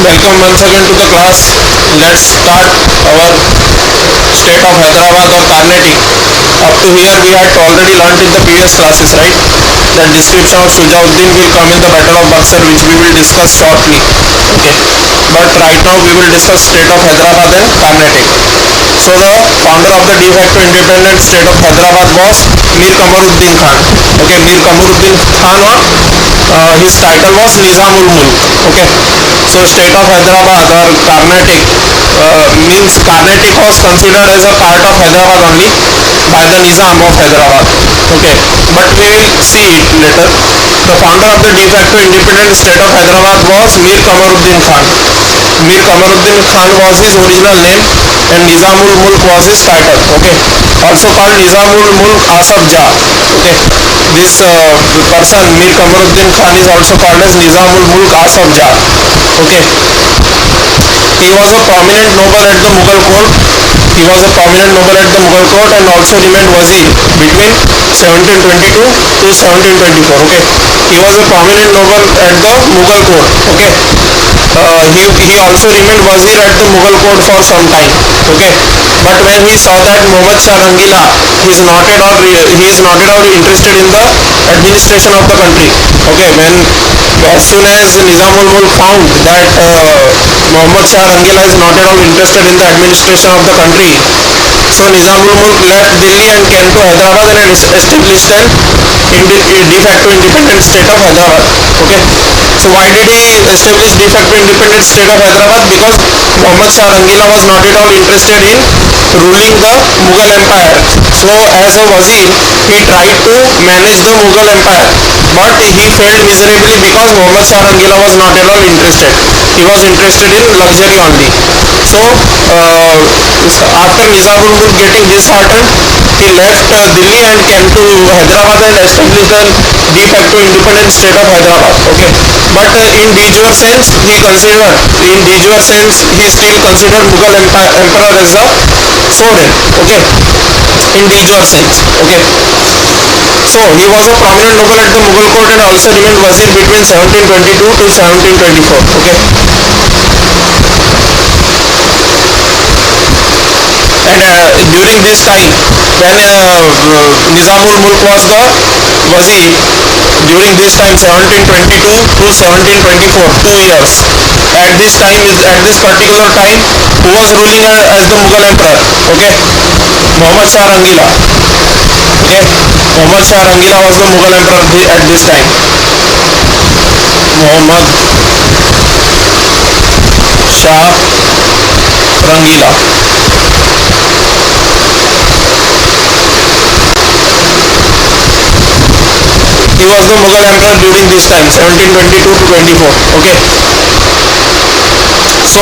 welcome once again to the class. Let's start our state of Hyderabad or Carnatic. Up to here we had already learnt in the previous classes, right? The description of Shujauddin will come in the Battle of Buxar, which we will discuss shortly. Okay, but right now we will discuss state of Hyderabad and Carnatic. So the founder of the de facto independent state of Hyderabad was Mir Kamaruddin Khan. Okay, Mir Kamaruddin Khan, or his title was Nizamul Mulk. Okay, so state of Hyderabad or Carnatic means Carnatic was considered as a part of Hyderabad only by the Nizam of Hyderabad. Okay, but we will see it later. The founder of the de facto independent state of Hyderabad was Mir Kamaruddin Khan. Mir Kamaruddin Khan was his original name and Nizamul Mulk was his title. Okay, also called Nizamul Mulk Asaf Jah. Okay, this person Mir Kamaruddin Khan is also called as Nizamul Mulk Asaf Jah. Okay, he was a prominent noble at the Mughal court. He was a prominent noble at the Mughal court and also remained wazir between 1722 to 1724. Okay, he was a prominent noble at the Mughal court. Okay, he also remained wazir at the Mughal court for some time. Okay, but when he saw that Muhammad Shah Rangila is not at all interested in the administration of the country. Okay, when as soon as Nizamul Mulk found that Muhammad Shah Rangila is not at all interested in the administration of the country, so Nizamul Mulk left Delhi and came to Hyderabad and established an de facto independent state of Hyderabad. Okay, so why did he establish de facto independent state of Hyderabad? Because Muhammad Shah Rangila was not at all interested in ruling the Mughal Empire. So as a wazir, he tried to manage the Mughal Empire, but he failed miserably because Muhammad Shah Rangila was not at all interested. He was interested in luxury only. So after Nizamul Mulk getting disheartened, he left Delhi and came to Hyderabad and established the de facto independent state of Hyderabad. Okay, but in de jure sense, he still considered Mughal emperor as a sovereign. Okay, in de jure sense. Okay, so he was a prominent noble at the Mughal court and also remained wazir between 1722 to 1724. Okay, and during this time when Nizamul Mulk was the wazir, during this time 1722 to 1724, 2 years, at this particular time, who was ruling as the Mughal emperor? Okay, Muhammad Shah Rangila. Okay, Muhammad Shah Rangila was the Mughal emperor at this time. Muhammad Shah Rangila. He was the Mughal emperor during this time, 1722 to 24. Okay, so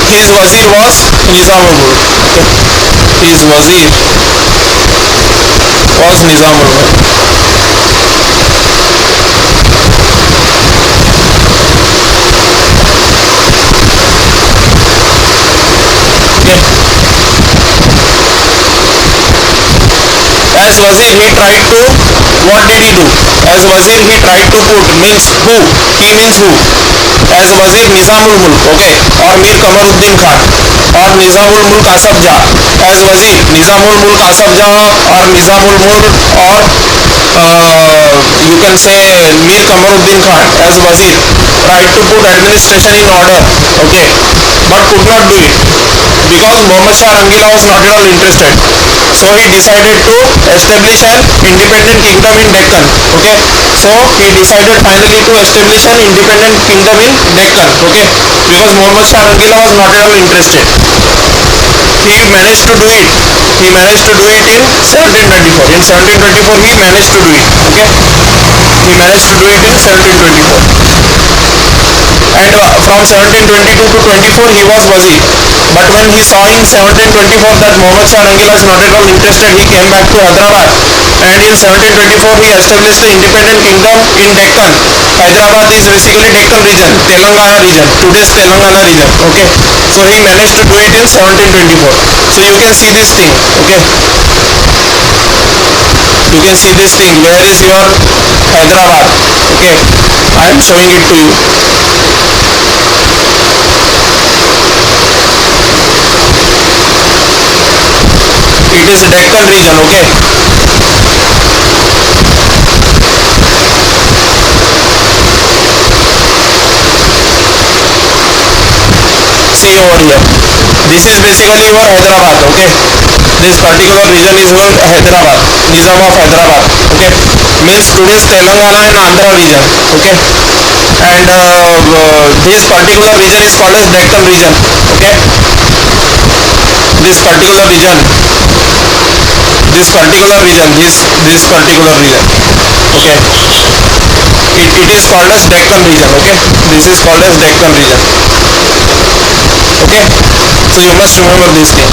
his wazir was Nizamul Mulk. Okay, his wazir was Nizamul Mulk. As wazir he tried to, what did he do? As wazir he tried to put, means who? He means who? As wazir Nizamul Mulk, okay, or Mir Kamaruddin Khan, or Nizamul Mulk Asaf Jah. As wazir Nizamul Mulk Asaf Jah or Nizamul Mulk, or you can say Mir Kamaruddin Khan as wazir tried to put administration in order. Okay, but could not do it because Muhammad Shah Rangila was not at all interested. So he decided to establish an independent kingdom in Deccan. Okay, so he decided finally to establish an independent kingdom in Deccan. Okay, because Muhammad Shah Rangila was not at all interested. He managed to do it. He managed to do it in 1724. In 1724 he managed to do it. Okay, he managed to do it in 1724. And from 1722 to 24 he was wazir. But when he saw in 1724 that Muhammad Shah Rangila is not at all interested, he came back to Hyderabad and in 1724 he established the independent kingdom in Deccan. Hyderabad is basically Deccan region, Telangana region, today's Telangana region. Okay, so he managed to do it in 1724. So you can see this thing. Okay, you can see this thing. Where is your Hyderabad? Okay, I am showing it to you. It is Deccan region. Okay, see over here, this is basically your Hyderabad. Okay, this particular region is your Hyderabad, Nizam of Hyderabad. Okay, means today's Telangana and Andhra region. Okay, and this particular region is called as Deccan region. Okay, this particular region, this particular region. Okay, it is called as Deccan region. Okay, this is called as Deccan region. Okay, so you must remember this thing.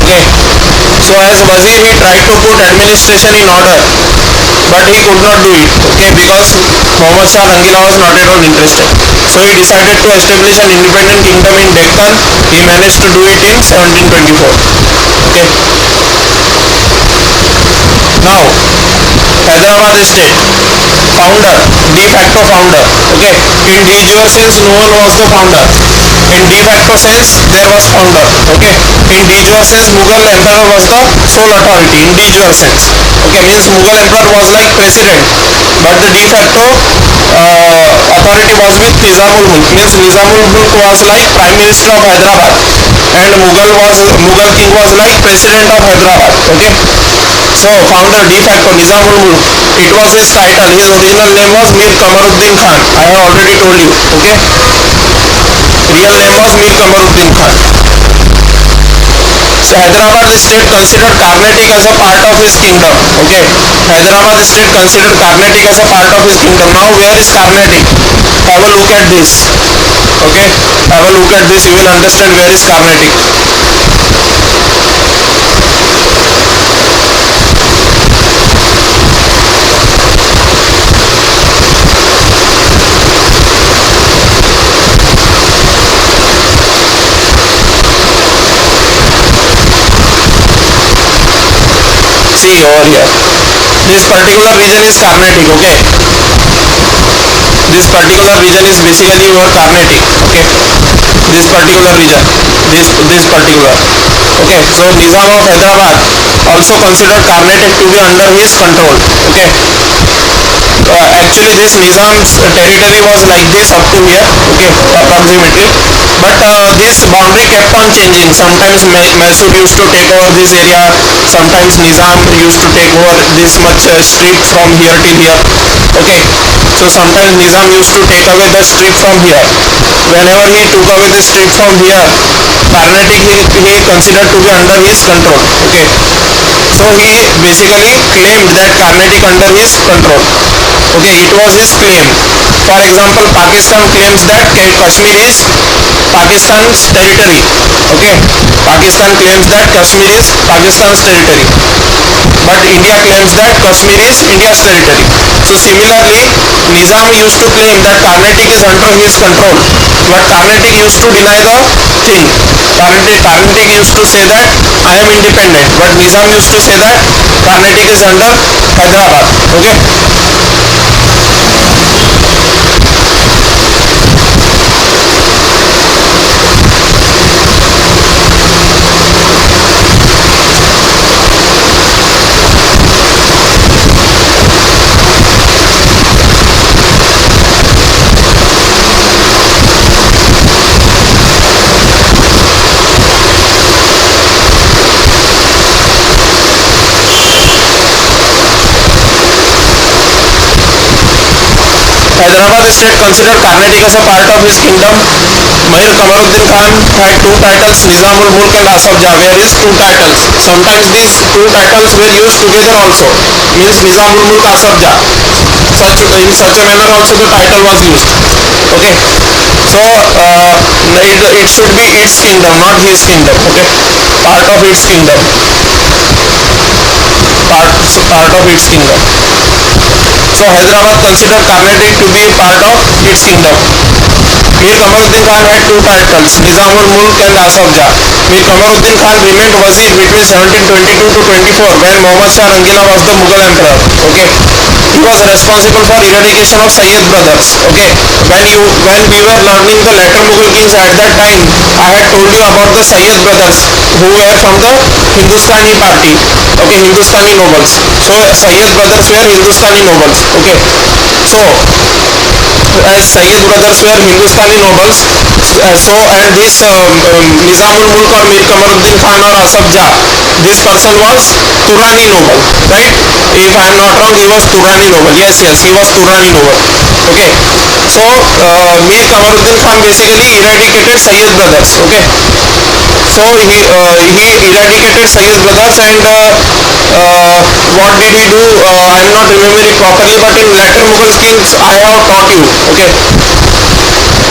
Okay, so as Wazir, he tried to put administration in order, but he could not do it. Okay, because Muhammad Shah Rangila was not at all interested. So he decided to establish an independent kingdom in Deccan. He managed to do it in 1724. Okay, now Hyderabad state founder, de facto founder. Okay, in de jure sense no one was the founder, in de facto sense there was founder. Okay, in de jure sense Mughal emperor was the sole authority. In de jure sense, okay, means Mughal emperor was like president, but the de facto authority was with Nizamul Mulk. Means Nizamul Mulk was like prime minister of Hyderabad, and Mughal king was like president of Hyderabad. Okay, so founder de facto Nizamul Mulk. It was his title. His original name was Mir Kamaruddin Khan. I have already told you. Okay, real name was Mir Kamaruddin Khan. So Hyderabad state considered Carnatic as a part of his kingdom. Okay, Hyderabad state considered Carnatic as a part of his kingdom. Now where is Carnatic? Have a look at this. Okay, have a look at this. You will understand where is Carnatic. See over here. This particular region is Carnatic. Okay, this particular region is basically your Carnatic. Okay, this particular region, this particular. Okay, so Nizam of Hyderabad also considered Carnatic to be under his control. Okay, actually this Nizam's territory was like this up to here. Okay, approximately, but this boundary kept on changing. Sometimes Mysore used to take over this area, sometimes Nizam used to take over this much strip from here till here. Okay, so sometimes Nizam used to take away the strip from here. Whenever he took away the strip from here, Carnatic he considered to be under his control. Okay, so he basically claimed that Carnatic under his control. Okay, it was his claim. For example, Pakistan claims that Kashmir is Pakistan's territory. Okay, Pakistan claims that Kashmir is Pakistan's territory, but India claims that Kashmir is India's territory. So similarly, Nizam used to claim that Carnatic is under his control, but Carnatic used to deny the thing. Carnatic used to say that I am independent, but Nizam used to say that Carnatic is under Hyderabad. Okay, state considered Carnatic as a part of his kingdom. Mir Kamaruddin Khan had two titles, Nizamul Mulk and Asaf Jah. Where is two titles? Sometimes these two titles were used together also. Means Nizamul Mulk Asaf Jah. In such a manner also the title was used. Okay. So it should be its kingdom, not his kingdom. Okay. Part of its kingdom. Part of its kingdom. So Hyderabad considered Carnatic to be part of its kingdom. Mir Kamaruddin Khan had two titles, Nizamul Mulk and Asaf Jah. Mir Kamaruddin Khan remained Wazir between 1722 to 24 when Muhammad Shah Rangila was the Mughal emperor. Okay, he was responsible for eradication of Sayyid brothers. Okay, when we were learning the later Mughal kings at that time, I had told you about the Sayyid brothers who were from the Hindustani party. Okay, Hindustani nobles. So Sayyid brothers were Hindustani nobles. Okay, so as Sayyid brothers were Hindustani nobles, so and this Nizamul Mulk or Mir Kamaruddin Khan or Asaf Jah, this person was Turani noble, right? If I am not wrong, he was Turani noble. Yes, he was Turani noble. Okay, so Mir Kamaruddin Khan basically eradicated Sayyid brothers. Okay, so he eradicated Sayyid brothers and what did he do? I am not remembering properly, but in later Mughal kings I have taught you.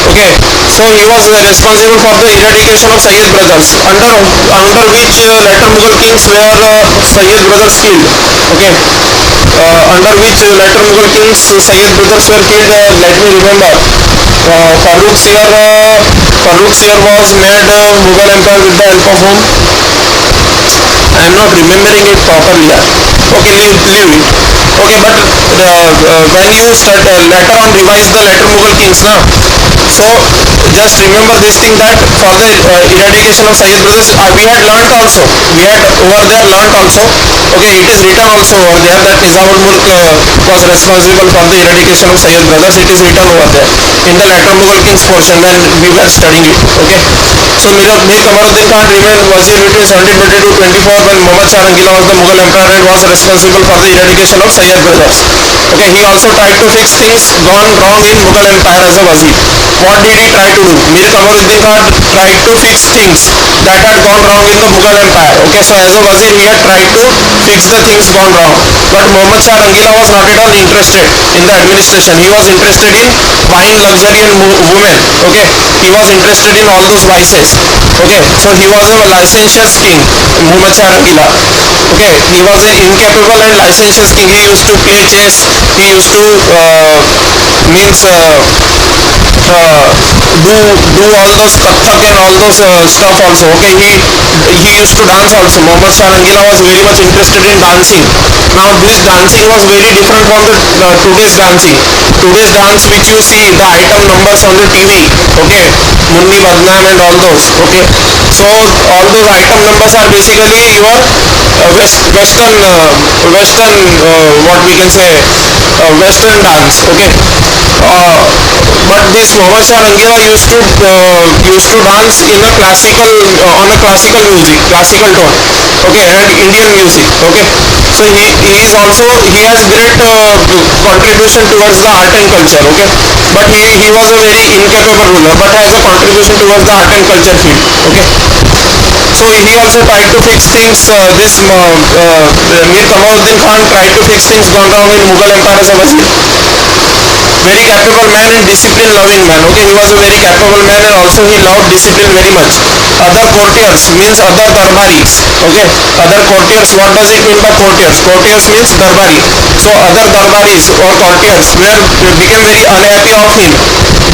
Okay, so he was responsible for the eradication of Sayyid brothers, under which later Mughal kings were Sayyid brothers killed. Okay, under which later Mughal kings Sayyid brothers were killed. Let me remember. Farrukh Siyar was made Mughal emperor with the help of whom? I am not remembering it properly. Okay, leave it. Okay, but when you start later on revise the later Mughal kings now, so just remember this thing that for the eradication of Sayyid brothers we had learnt also. We had over there learnt also. Okay, it is written also over there that Nizamul Mulk was responsible for the eradication of Sayyid brothers. It is written over there in the later Mughal kings portion when we were studying it. Okay, so Mir Kamaruddin Khan remained Wazir between 1722 to 24 when Muhammad Shah Rangila was the Mughal emperor and was responsible for the eradication of Sayyid brothers. Okay, he also tried to fix things gone wrong in Mughal empire as a Wazir. What did he try to do? Mir Kamaruddin Khan tried to fix things that had gone wrong in the Mughal empire. Okay, so as a Wazir he had tried to fix the things gone wrong. But Muhammad Shah Rangila was not at all interested in the administration. He was interested in buying luxury and women. Okay, he was interested in all those vices. Okay, so he was a licentious king, Muhammad Shah Rangila. Okay, he was an incapable and licentious king. He used to play chess. He used to do all those kathak and all those stuff also. Okay, he used to dance also. Muhammad Shah Rangila was very much interested in dancing. Now this dancing was very different from the today's dancing. Today's dance which you see the item numbers on the TV. Okay, Munni Badnam and all those. Okay, so all those item numbers are basically your western what we can say western dance. Okay, but this Muhammad Shah Rangila used to dance in a classical on a classical music, classical tone. Okay, and Indian music. Okay, so he has great contribution towards the art and culture. Okay, but he was a very incapable ruler, but has a contribution towards the art and culture field. Okay, so he also tried to fix things. Mir Kamaruddin Khan tried to fix things gone wrong in Mughal empire as a Wazir. Very capable man and discipline loving man. Okay, he was a very capable man and also he loved discipline very much. Other courtiers means other darbaris. Okay, other courtiers, what does it mean by courtiers? Courtiers means darbari. So other darbaris or courtiers became very unhappy of him.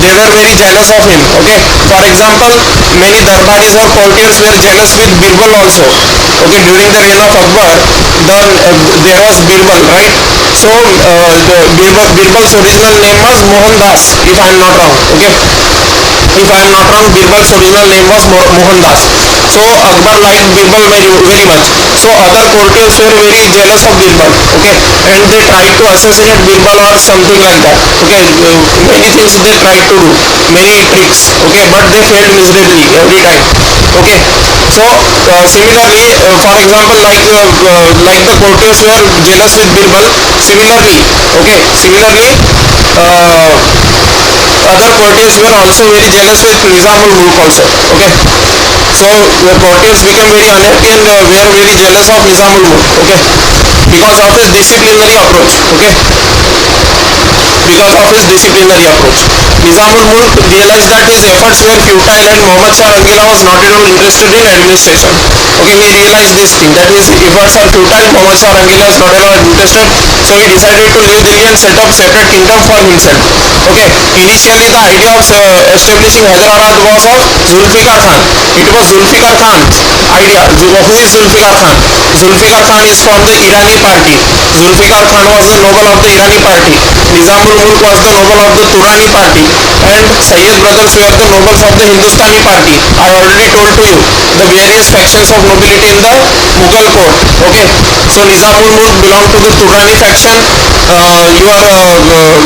They were very jealous of him. Okay, for example, many darbaris or courtiers were jealous with Birbal also. Okay, during the reign of Akbar, there was Birbal, right? So Birbal's original name was Mohandas, if I am not wrong. Okay, if I am not wrong, Birbal's original name was Mohandas. So Akbar liked Birbal very much. So other courtiers were very jealous of Birbal. Okay, and they tried to assassinate Birbal or something like that. Okay, many things they tried to do, many tricks. Okay, but they failed miserably every time. Okay, so similarly, for example, like the courtiers were jealous with Birbal. Similarly, other courtiers were also very jealous with Nizamul Mulk also. Okay, so the courtiers became very unhappy and were very jealous of Nizamul Mulk. Okay, because of his disciplinary approach. Okay, because of his disciplinary approach. Nizamul Mulk realized that his efforts were futile and Muhammad Shah Rangila was not at all interested in administration. Okay, he realized this thing that his efforts are futile, Muhammad Shah Rangila is not at all interested, so he decided to leave Delhi and set up separate kingdom for himself. Okay, initially the idea of establishing Hyderabad was of Zulfikar Khan. It was Zulfikar Khan's idea. Who is Zulfikar Khan? Zulfikar Khan is from the Irani party. Zulfikar Khan was the noble of the Irani party. Nizamul Mulk was the noble of the Turani party, and Sayyid brothers were the nobles of the Hindustani party. I already told to you the various factions of nobility in the Mughal court. Okay, so Nizamul Mulk belonged to the Turani faction, your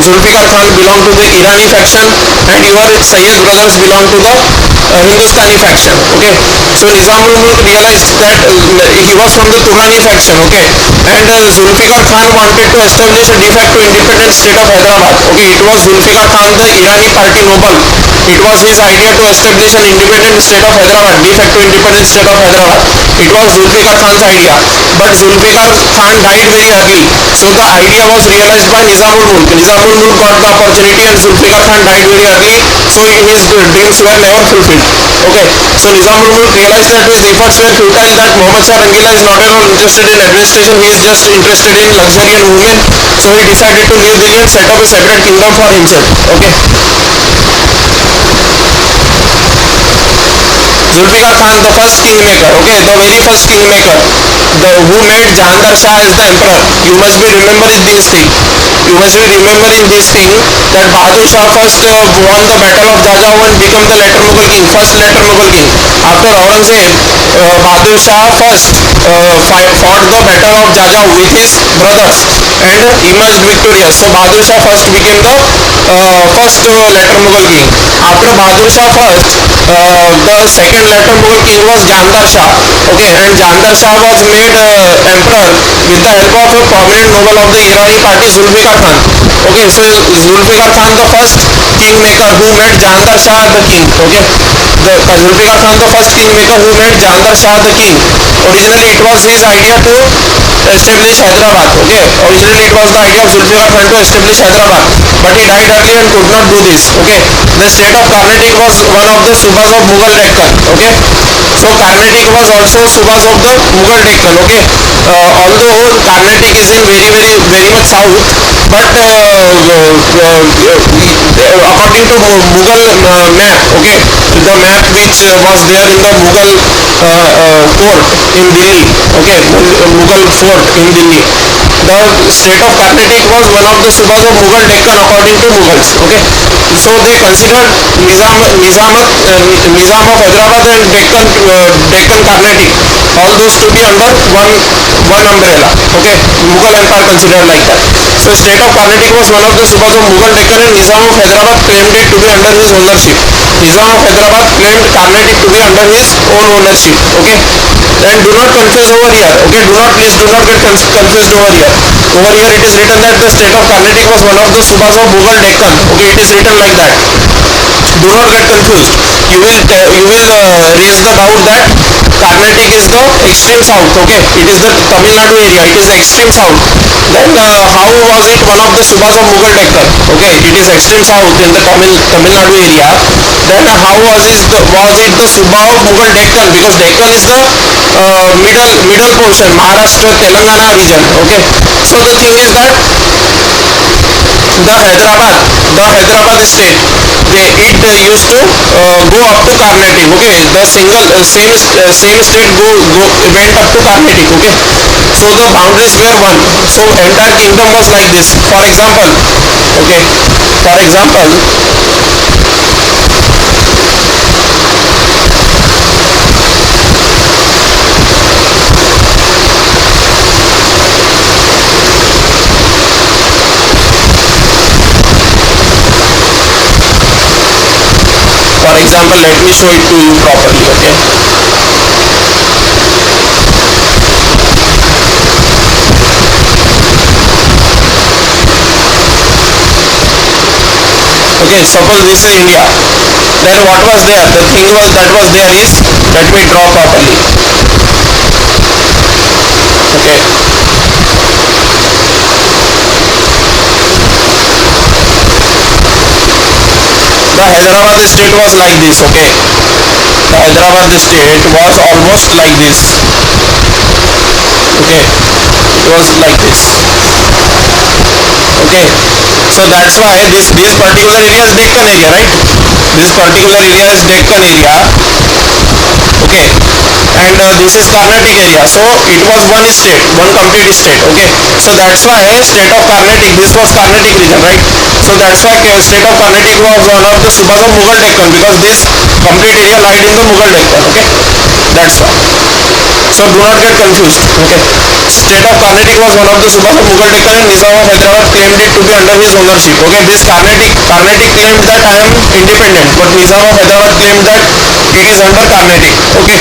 Zulfikar Khan belonged to the Irani faction, and your Sayyid brothers belong to the Hindustani faction. Okay, so Nizamul Mulk realized that he was from the Turani faction. Okay, and Zulfikar Khan wanted to establish a de facto independent state of Hyderabad. Okay, it was Zulfikar Khan, the Irani party noble. It was his idea to establish an independent state of Hyderabad, de facto independent state of Hyderabad. It was Zulfikar Khan's idea, but Zulfikar Khan died very early. So the idea was realized by Nizamul Mulk. Nizamul Mulk got the opportunity and Zulfikar Khan died very early, so his dreams were never fulfilled. Okay, so Nizamul Mulk realized that his efforts were futile, that Muhammad Shah Rangila is not at all interested in administration, he is just interested in luxury and women, so he decided to leave Delhi and set up a separate kingdom for himself. Okay, Zulfikar Khan, the first kingmaker, okay, the very first kingmaker, who made Jahandar Shah as the emperor. You must be remembering this thing. You must be remembering this thing that Bahadur Shah first won the battle of Jajau and became the later Mughal king, first later Mughal king. After Aurangzeb, Bahadur Shah first fought the battle of Jajau with his brothers and emerged victorious. So Bahadur Shah first became the first later Mughal king. After Bahadur Shah first, the second later Mughal king was Jahandar Shah. Okay, and Jahandar Shah was made emperor with the help of a prominent noble of the Irani party, Zulfikar Khan. Okay, so Zulfikar Khan, the first kingmaker who made Jahandar Shah the king. Okay, the Zulfikar Khan, the first kingmaker who made Jahandar Shah the king. Originally, it was his idea to establish Hyderabad. Okay, originally it was the idea of Zulfikar Khan to establish Hyderabad, but he died early and could not do this. Okay, the state of Carnatic was one of the subas of Mughal Deccan. Okay, so Carnatic was also subas of the Mughal Deccan. Okay, although Carnatic is in very much south, but according to Mughal map, okay, the map which was there in the Mughal court in Delhi, okay, Mughal fort in Delhi, the state of Carnatic was one of the subas of Mughal Deccan according to Mughals. Okay, so they considered Nizam of Hyderabad and Deccan Carnatic, all those to be under one umbrella. Okay, Mughal Empire considered like that. So state of Carnatic was one of the subas of Mughal Deccan and Nizam of Hyderabad claimed it to be under his ownership. Nizam of Hyderabad claimed Carnatic to be under his own ownership. Okay, and do not confuse over here. Okay, do not get confused over here. Over here it is written that the state of Carnatic was one of the subas of Mughal Deccan. Okay, it is written like that. Do not get confused. You will raise the doubt that Carnatic is the extreme south. Okay, it is the Tamil Nadu area. It is the extreme south. Then how was it one of the subas of Mughal Deccan? Okay, it is extreme south in the Tamil Nadu area. Then how was it the suba of Mughal Deccan? Because Deccan is the middle portion, Maharashtra, Telangana region. Okay, so the thing is that the Hyderabad state, it used to go up to Carnatic. Okay, the same state went up to Carnatic. Okay, so the boundaries were one. So entire kingdom was like this. For example, okay, for example, let me show it to you properly. Okay, Okay, suppose this is India. Then what was there? The thing that was there is, let me draw properly. Okay. The Hyderabad state was like this. Okay. The Hyderabad state was almost like this. Okay. It was like this. Okay, so that's why this particular area is Deccan area, right? This particular area is Deccan area. Okay, and this is Carnatic area. So it was one state, one complete state. Okay, so that's why state of Carnatic, this was Carnatic region, right? So that's why state of Carnatic was one of the Subhas of Mughal Deccan, because this complete area lied in the Mughal Deccan. Okay, that's why. So do not get confused. Okay, state of Carnatic was one of the Subhas of Mughal Deccan, and Nizam of Hyderabad claimed it to be under his ownership. Okay, this Carnatic claimed that I am independent, but Nizam of Hyderabad claimed that it is under Carnatic. Okay.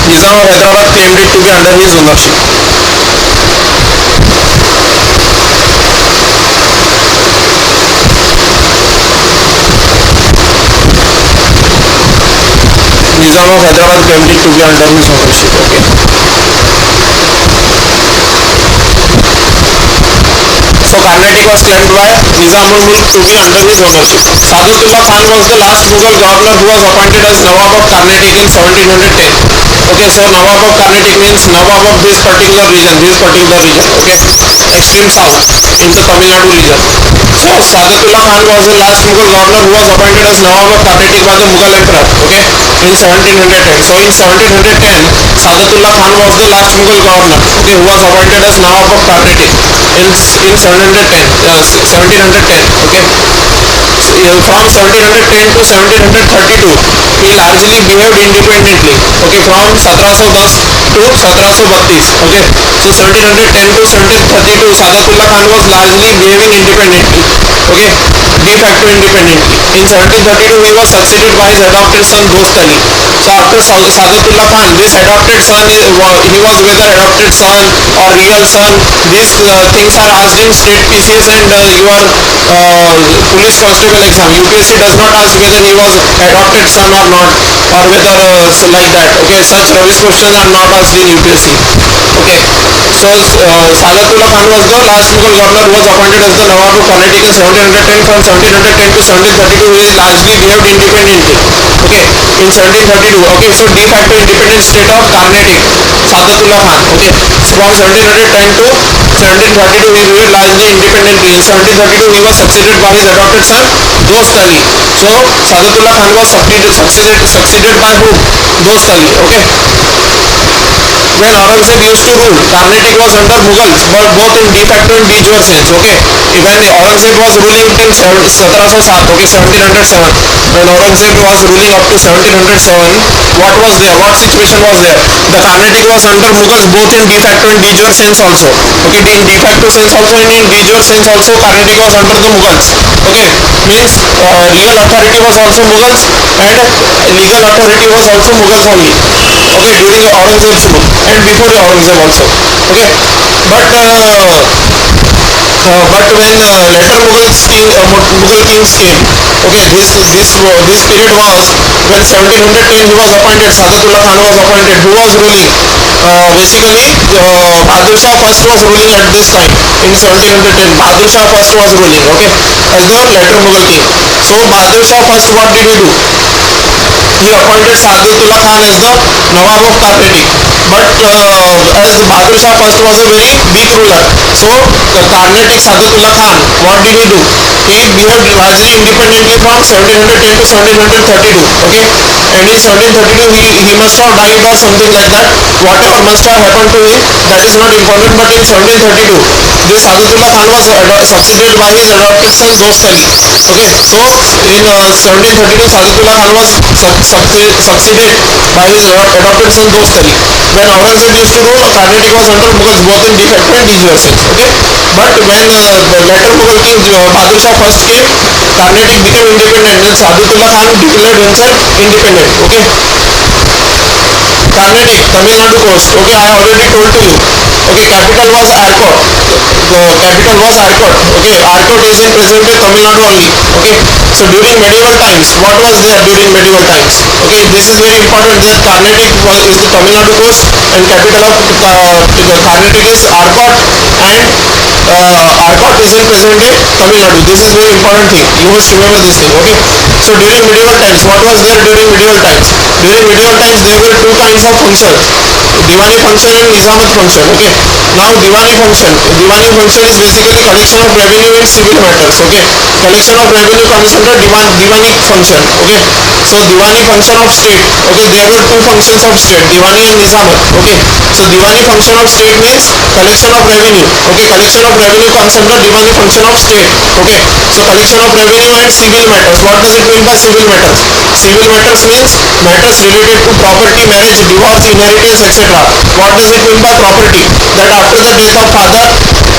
Nizam of Hyderabad claimed it to be under his ownership. Nizam of Hyderabad claimed it to be under his ownership. Okay. So Carnatic was claimed by Nizamul Mulk to be under his ownership. Sadatullah Khan was the last Mughal governor who was appointed as Nawab of Carnatic in 1710. Okay, so Nawab of Carnatic means Nawab of this particular region. Okay, extreme south into Tamil Nadu region. So Sadatullah Khan was the last Mughal governor who was appointed as Nawab of Carnatic by the Mughal emperor. Okay, in 1710. So in 1710, Sadatullah Khan was the last Mughal governor. Okay, who was appointed as Nawab of Carnatic in 1710. Okay, from 1710 to 1732, he largely behaved independently. Okay, from 1710 to 1732. Okay, so 1710 to 1732, Sadatullah Khan was largely behaving independently. Okay, de facto independently. In 1732, he was succeeded by his adopted son Dost Ali. So after Sadatullah Khan, this adopted son, he was whether adopted son or real son. These things are asked in state PCS and your police constable exam. UPSC does not ask whether he was adopted son or not, or whether like that. Okay, such rubbish questions are not asked in UPSC. Okay, so Sadatullah Khan was the last Mughal governor who was appointed as the Nawab of Carnatic in 1710. From 1710 to 1732, he largely behaved independently. Okay, in 1732. Okay, so de facto independent state of Carnatic, Sadatullah Khan. Okay, so from 1710 to 1732, he behaved largely independently. In 1732, he was succeeded by his adopted son Dost Ali. So Sadatullah Khan was succeeded by whom? Dost Ali. Okay. When Aurangzeb used to rule, Carnatic was under Mughals, but both in de facto and de jure sense. Okay, when Aurangzeb was ruling till 1707, okay, 1707, when Aurangzeb was ruling up to 1707, what was there? What situation was there? The Carnatic was under Mughals, both in de facto and de jure sense also. Okay, in de facto sense also and in de jure sense also, Carnatic was under the Mughals. Okay, means real authority was also Mughals and legal authority was also Mughals only. Okay, during Aurangzeb's rule and before Aurangzeb also. Okay, but when later Mughal kings came, okay, this period was when 1710 he was appointed, Sadatullah Khan was appointed. Who was ruling? Basically, Bahadur Shah first was ruling at this time in 1710. Bahadur Shah first was ruling, okay, as the later Mughal king. So Bahadur Shah first, what did he do? He appointed Sadatullah Khan as the Nawab of Carnatic. But as Bahadur Shah first was a very weak ruler, so the Carnatic Sadatullah Khan, what did he do? He behaved largely independently from 1710 to 1732. Okay, and in 1732 he must have died or something like that. Whatever must have happened to him, that is not important. But in 1732, this Sadatullah Khan was succeeded by his adopted son Dost Ali. Okay, so in 1732, Sadatullah Khan was succeeded by his adopted son Dost Ali. When Aurangzeb used to rule, Carnatic was under Mughals, both in de facto and de jure sense. Okay, but when the later Mughal king Bahadur Shah first came, Carnatic became independent and Sadatullah Khan declared himself independent. Okay, Carnatic, Tamil Nadu coast. Okay, I already told to you. Okay, capital was Arcot. The capital was Arcot. Okay, Arcot is in present day Tamil Nadu only. Okay, so during medieval times, what was there during medieval times? Okay, this is very important. That Carnatic is the Tamil Nadu coast, and capital of Carnatic is Arcot, and Arcot is in present day Tamil Nadu. This is very important thing. You must remember this thing. Okay, so during medieval times, what was there during medieval times? During medieval times, there were two kinds of functions: Diwani function and Nizamat function. Okay, now Diwani function is basically collection of revenue in civil matters. Okay, collection of revenue comes under Diwani function. Okay, so Diwani function of state. Okay, there were two functions of state, Diwani and Nizamat. Okay, so Diwani function of state means collection of revenue. Okay, collection of revenue comes under Diwani function of state. Okay, so collection of revenue and civil matters. What does it mean by civil matters? Civil matters means matters related to property, marriage, divorce, inheritance, etc. What does it mean by property? That after the death of father,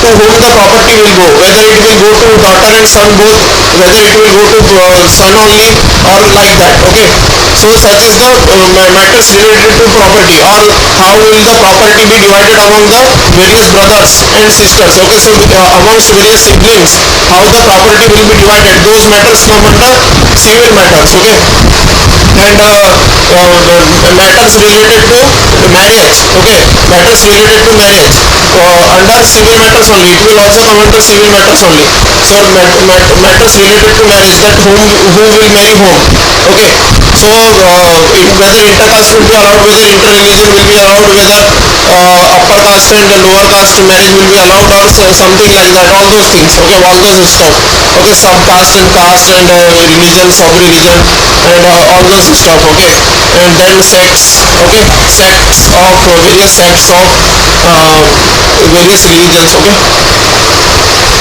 to whom the property will go, whether it will go to daughter and son both, whether it will go to son only, or like that. Okay, so such is the matters related to property, or how will the property be divided among the various brothers and sisters. Okay, so amongst various siblings, how the property will be divided, those matters come under civil matters. Okay, and matters related to marriage. Okay, matters related to marriage under civil matters only, it will also come under civil matters only. So matters related to marriage, that who will marry whom. Okay, so whether intercaste will be allowed, whether interreligion will be allowed, whether upper caste and lower caste marriage will be allowed, or something like that, all those things. Okay, all those stuff. Okay, subcaste and caste and religion, sub-religion, and all those stuff. Okay, and then sects. Okay, sects of various sects of various religions. Okay,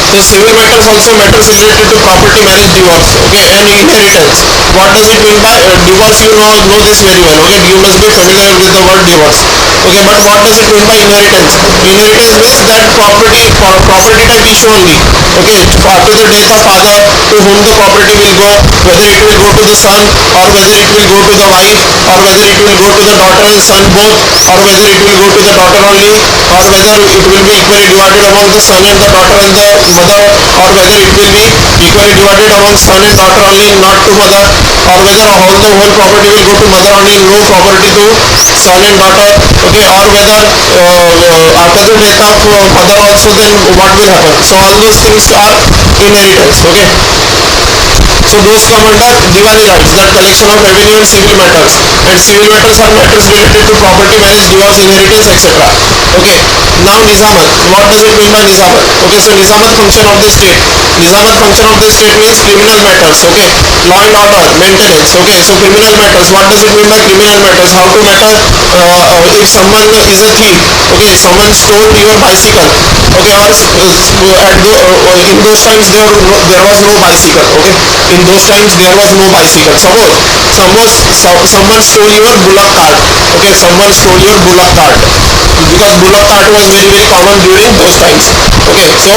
so civil matters also matters related to property, marriage, divorce. Okay, and inheritance. What does it mean by divorce? You know this very well. Okay, you must be familiar with the word divorce. Okay, but what does it mean by inheritance? Inheritance means that property type issue only. Okay, after the death of father, to whom the property will go, whether it will go to the son, or whether it will go to the wife, or whether it will go to the daughter and son both, or whether it will go to the daughter only, or whether it will be equally divided among the son and the daughter and the mother, or whether it will be equally divided among son and daughter only, not to mother, or whether the whole property will go to mother only, no property to son and daughter. Okay, or whether after the death of mother also, then what will happen. So all those things are inheritance. Okay, so those come under Diwani rights, that collection of revenue and civil matters. And civil matters are matters related to property, marriage, divorce, inheritance, etc. Okay, now Nizamat. What does it mean by Nizamat? Okay, so Nizamat function of the state. Nizamat function of the state means criminal matters. Okay, law and order, maintenance. Okay, so criminal matters. What does it mean by criminal matters? How to matter if someone is a thief. Okay, someone stole your bicycle. Okay, or in those times there was no bicycle. Okay, in those times there was no bicycle. Suppose someone stole your bullock cart. Okay, someone stole your bullock cart, because bullock cart was very common during those times. Okay, so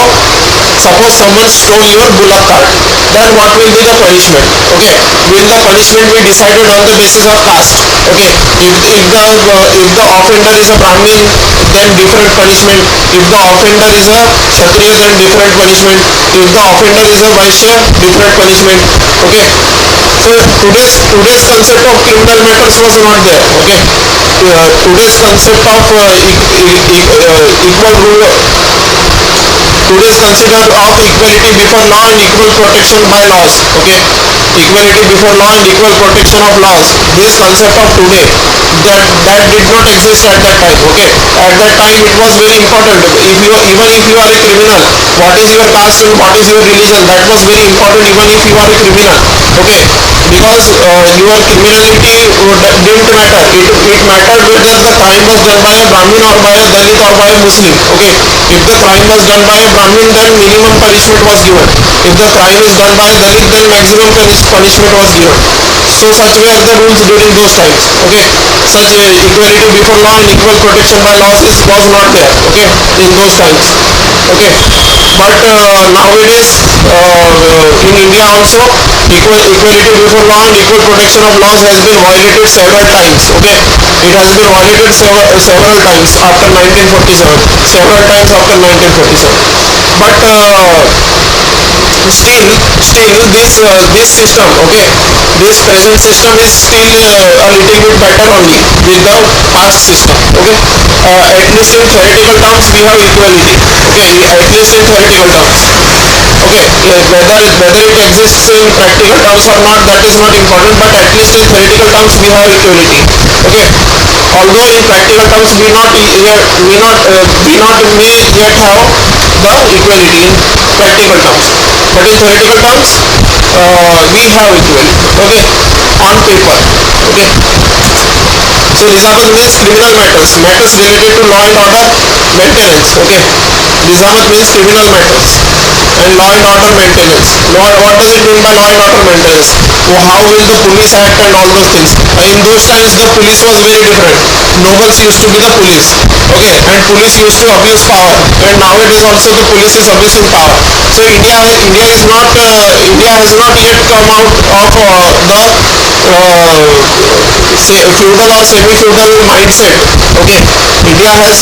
suppose someone stole your bullock cart, then what will be the punishment? Okay, will the punishment be decided on the basis of caste? Okay, if the offender is a Brahmin, then different punishment. If the offender is a Kshatriya, then different punishment. If the offender is a Vaishya, different punishment. Okay, so today's concept of criminal matters was not there. Okay, today's concept of equal rule. Today's concept of equality before law and equal protection by laws. Okay, equality before law and equal protection of laws. This concept of today, that did not exist at that time. Okay, at that time it was very important. Even if you are a criminal, what is your caste and what is your religion, that was very important. Even if you are a criminal. Okay, because your criminality didn't matter. It mattered whether the crime was done by a Brahmin or by a Dalit or by a Muslim. Okay, if the crime was done by a Brahmin, then minimum punishment was given. If the crime is done by a Dalit, then maximum punishment was given. So such were the rules during those times. Okay, such equality before law and equal protection by laws was not there. Okay, in those times. Okay, but nowadays in India also equality before law and equal protection of laws has been violated several times. Okay, it has been violated several times after 1947. Several times after 1947. But still this system, okay, this present system is still a little bit better only with the past system. Okay, at least in theoretical terms we have equality. Okay, at least in theoretical terms. Okay, whether it exists in practical terms or not, that is not important, but at least in theoretical terms we have equality. Okay, although in practical terms we not may yet have the equality in practical terms, but in theoretical terms we have equality. Okay, on paper. Okay, so Nizamat means criminal matters related to law and order maintenance. Okay, Nizamat means criminal matters and law and order maintenance. What does it mean by law and order maintenance? How will the police act and all those things? In those times the police was very different. Nobles used to be the police. Okay, and police used to abuse power, and nowadays also the police is abusing power. So India has not yet come out of the say feudal or semi-feudal mindset. Okay, India is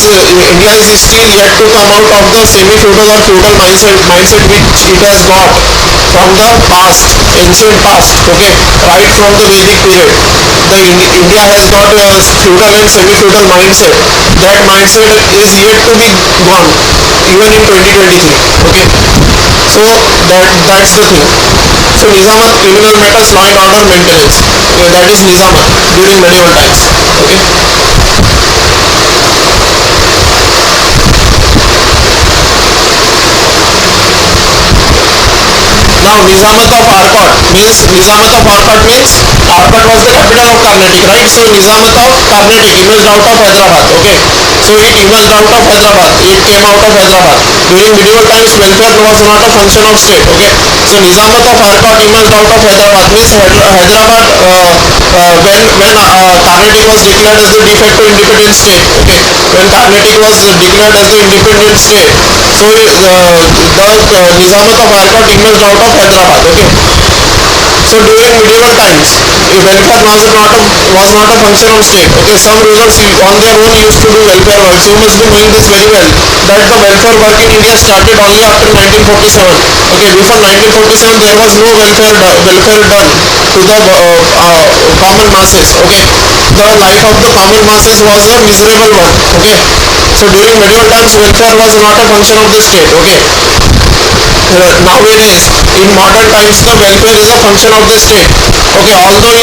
still yet to come out of the semi-feudal or feudal mindset which it has got from the past, ancient past. Okay, right from the Vedic period, India has got a feudal and semi-feudal mindset. That mindset is yet to be gone even in 2023. Okay, so that's the thing. So Nizamat, criminal matters, law and order maintenance. Okay, that is Nizamat during medieval times. Okay. Now Nizamat of Arcot means Arcot was the capital of Carnatic, right? So Nizamat of Carnatic emerged out of Hyderabad. Okay, so it emerged out of Hyderabad. It came out of Hyderabad. During medieval times, welfare was not a function of state. Okay, so Nizamat of Arcot emerged out of Hyderabad means Hyderabad when Carnatic was declared as the de facto independent state. Okay, when Carnatic was declared as the independent state, so the Nizamat of Arcot emerged out of Hyderabad. Okay, so during medieval times, welfare was not a function of state. Okay, some rulers on their own used to do welfare work. You must be knowing this very well that the welfare work in India started only after 1947. Okay, before 1947 there was no welfare done to the common masses. Okay, the life of the common masses was a miserable one. Okay, so during medieval times welfare was not a function of the state. Okay, nowadays in modern times the welfare is a function of the state. Okay, although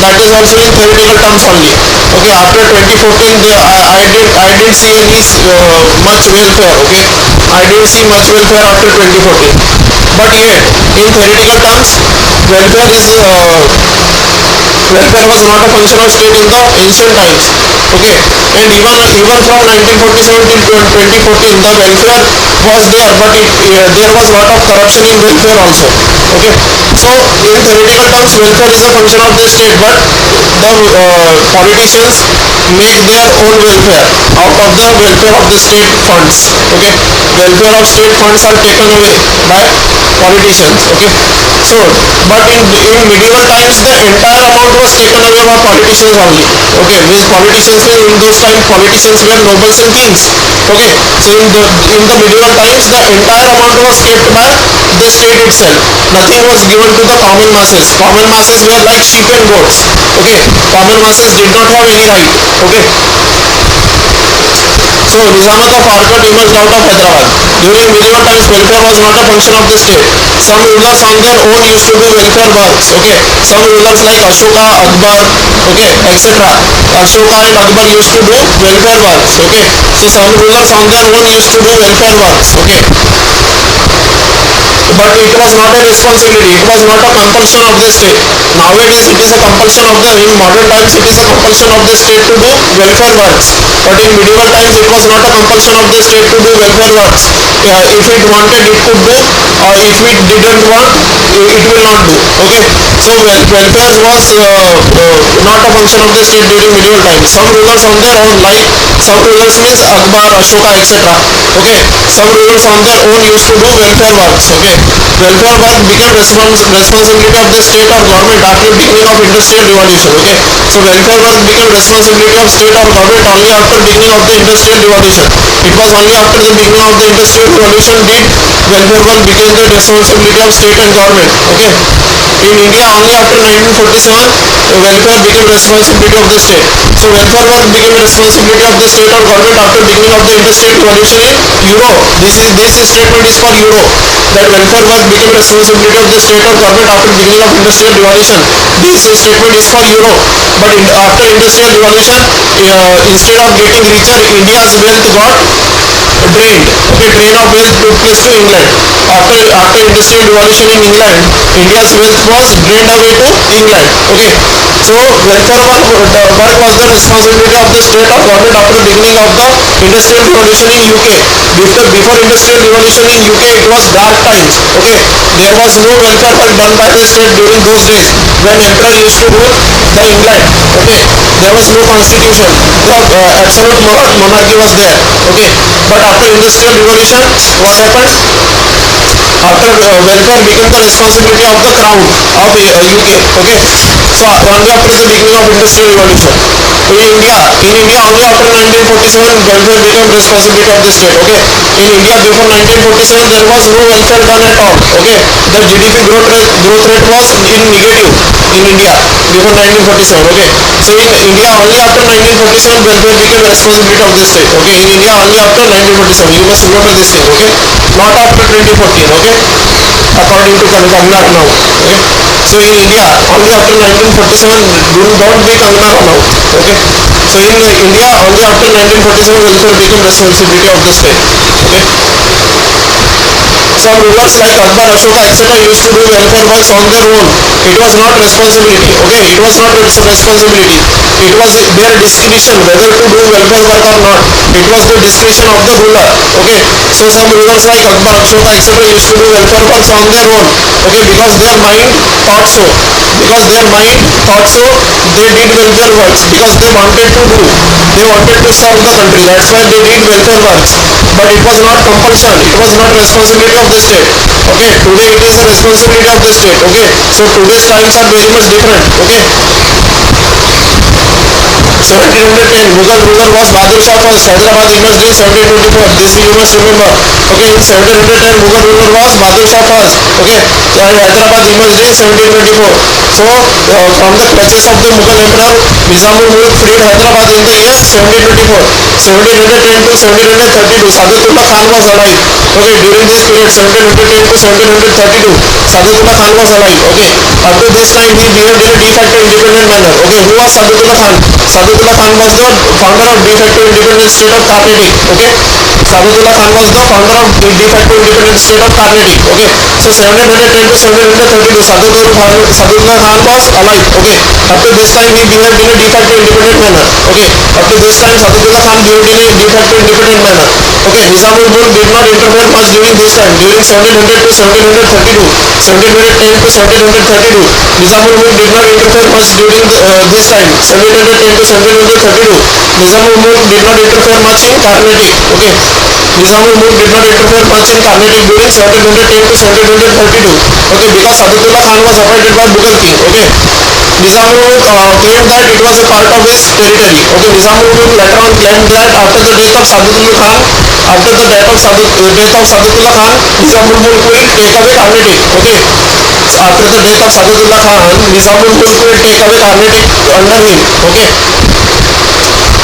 that is also in theoretical terms only. Okay, after 2014 I didn't see any much welfare. Okay, I didn't see much welfare after 2014, but yet in theoretical terms welfare was not a function of state in the ancient times. Okay, and even from 1947 till 2014 the welfare was there, but there was lot of corruption in welfare also. Okay, so in theoretical terms welfare is a function of the state, but the politicians make their own welfare out of the welfare of the state funds. Okay, welfare of state funds are taken away by politicians. Okay, so but in medieval times the entire amount was taken away by politicians only. Okay, means politicians in those times politicians were nobles and kings. Okay, so in the medieval times the entire amount was kept by the state itself. Nothing was given to the common masses. Common masses were like sheep and goats. Okay, common masses did not have any right. Okay, so Nizamat of Arcot emerged out of Hyderabad. During medieval times welfare was not a function of the state. Some rulers on their own used to do welfare works. Okay, some rulers like Ashoka, Akbar, okay, etc. Ashoka and Akbar used to do welfare works. Okay, so some rulers on their own used to do welfare works. Okay, but it was not a responsibility, it was not a compulsion of the state. Nowadays it is a compulsion of the, in modern times it is a compulsion of the state to do welfare works, but in medieval times it was not a compulsion of the state to do welfare works. If it wanted it could do, or if it didn't want it will not do. Okay, so welfare was not a function of the state during medieval times. Some rulers on their own, like some rulers means Akbar, Ashoka, etc. Okay, some rulers on their own used to do welfare works. Okay, welfare work became responsibility of the state or government after beginning of industrial revolution. Okay, so welfare work became responsibility of state or government only after beginning of the industrial revolution. It was only after the beginning of the industrial revolution did welfare work became the responsibility of state and government. Okay, in India only after 1947 welfare became responsibility of the state. So welfare work became responsibility of the state or government after beginning of the industrial revolution in Europe. This statement is for Europe, that welfare work became responsibility of the state or government after beginning of industrial revolution. This statement is for Europe. But after industrial revolution, instead of getting richer, India's wealth got drained. Okay, drain of wealth took place to England. After industrial revolution in England, India's wealth was drained away to England. Okay, so welfare work was the responsibility of the state or government after the beginning of the industrial revolution in UK. Before industrial revolution in UK, it was dark times. Okay, there was no welfare work done by the state during those days when emperor used to rule the England. Okay, there was no constitution. The absolute monarchy was there. Okay, but after industrial revolution, what happened? After welfare became the responsibility of the crown of UK. Okay, so only after the beginning of industrial revolution. In India only after 1947 welfare became responsibility of the state. Okay, in India before 1947 there was no welfare done at all. Okay, the GDP growth rate was in negative in India before 1947. Okay, so in India only after 1947 welfare became responsibility of the state. Okay, in India only after 1947. You must remember this thing. Okay, not after 2014. Okay, according to Kangana now. Okay, so in India only after 1947. Don't be Kangana now. Okay, so in India only after 1947 welfare became responsibility of the state. Okay, some rulers like Akbar, Ashoka, etc. used to do welfare works on their own. It was not responsibility. Okay, it was not responsibility. It was their discretion whether to do welfare work or not. It was the discretion of the ruler. Okay, so some rulers like Akbar, Ashoka, etc. used to do welfare works on their own. Okay, because their mind thought so. They did welfare works because they wanted to do. They wanted to serve the country. That's why they did welfare works. But it was not compulsion. It was not responsibility of the state. Okay, today it is the responsibility of the state. Okay, so today's times are very much different. Okay, 1710 Mughal ruler was Bahadur Shah first. Hyderabad emerged in 1724. This you must remember. Okay, in 1710 Mughal ruler was Bahadur Shah first. Okay, and Hyderabad emerged in 1724. So from the clutches of the Mughal emperor, Nizamul Mulk freed Hyderabad in the year 1724. 1710 to 1732 Sadullah Khan was alive. Okay, during this period 1710 to 1732 Sadullah Khan was alive. Okay, up to this time he behaved in a de facto independent manner. Okay, who was Sadullah Khan? Sadullah Khan was the founder of de facto independent state of Carnatic. Okay, Sadullah Khan was the founder of de facto independent state of Carnatic. Okay, so 1710 to 1732 Sadullah Khan was alive. Okay, up to this time he behaved in a de facto independent manner. Okay, up to this time Sadullah Khan behaved in a de facto independent manner. Okay, Nizamul Mulk did not interfere much during this time. During 1700 to 1732, 1710 to 1732, Nizamul Mulk did not interfere much during this time. 1710 to 1732, Nizamul Mulk did not interfere much in Carnatic. Okay, Nizamul Mulk did not interfere much in Carnatic during 1710 to 1732. Okay, because Sadullah Khan was appointed by Mughal king. Okay, Nizamul Mulk claimed that it was a part of his territory. Okay, Nizamul Mulk later on claimed that after the death of Sadullah Khan, Nizamul Mulk will take away Carnatic. Okay, after the death of Sadullah Khan, Nizamul Mulk will take away Carnatic under him. Okay,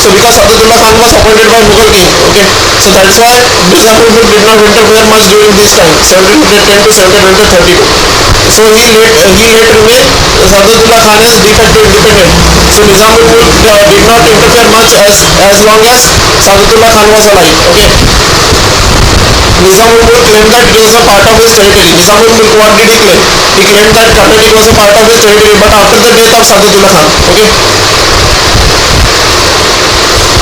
so because Sadullah Khan was appointed by Mughal king. Okay, so that's why Nizamul Mulk did not interfere much during this time, 1710 to 1732. So he let remain Sadullah Khan as de facto independent. So Nizamul Mulk did not interfere much as long as Sadullah Khan was alive. Okay, Nizamul Mulk claimed that it was a part of his territory. Nizamul Mulk, what did he claim? He claimed that Carnatic was a part of his territory, but after the death of Sadullah Khan. Okay,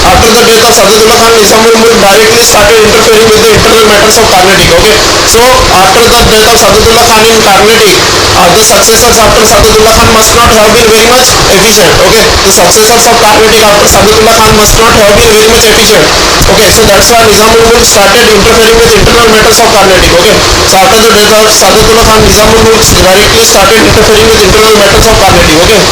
after the death of Sadullah Khan, Nizamul Mulk directly started interfering with the internal matters of Carnatic. Okay, so after the death of Sadullah Khan in Carnatic, the successors after Sadullah Khan must not have been very much efficient. Okay, the successors of Carnatic after Sadullah Khan must not have been very much efficient. Okay, so that's why Nizamul Mulk started interfering with internal matters of Carnatic. Okay, so after the death of Sadullah Khan, Nizamul Mulk directly started interfering with internal matters of Carnatic. Okay,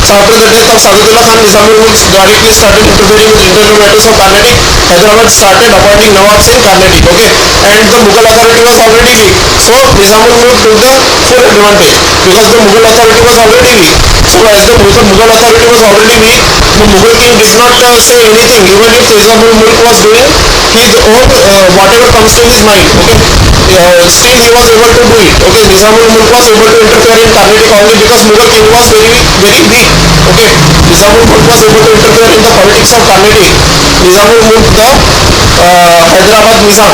so after the death of Sadullah Khan, Nizamul Mulk directly started interfering with internal matters of Carnatic. Hyderabad started appointing Nawabs in Carnatic. Okay, and the Mughal authority was already weak. So Nizamul Mulk took the full advantage because the Mughal authority was already weak. So as the Mughal authority was already weak, the Mughal king did not say anything, even if Nizamul Mulk was doing his own whatever comes to his mind. Okay, still he was able to do it. Okay, Nizamul Mulk was able to interfere in Carnatic only because Mughal king was very weak. Okay, Nizamul Mulk was able to interfere in the politics of Carnatic. Nizamul Mulk, the Hyderabad Nizam,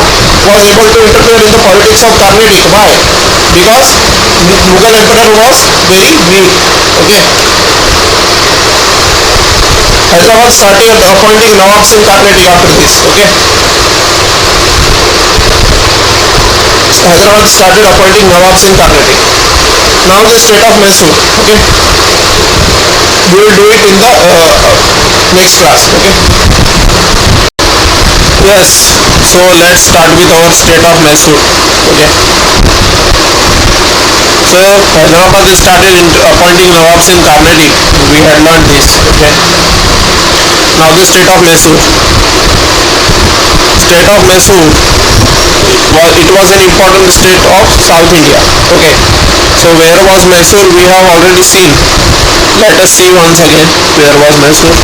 was able to interfere in the politics of Carnatic. Why? Because Mughal emperor was very weak. Okay, Hyderabad started appointing Nawabs in Carnatic after this. Okay, Hyderabad started appointing Nawabs in Carnatic. Now the state of Mysore. Okay, we will do it in the next class. Okay, yes, so let's start with our state of Mysore. Okay, so Hyderabad started appointing Nawabs in Carnatic. We had learned this. Okay, now the state of Mysore. State of Mysore, it was an important state of South India. Okay, so where was Mysore? We have already seen. Let us see once again where was Mysore.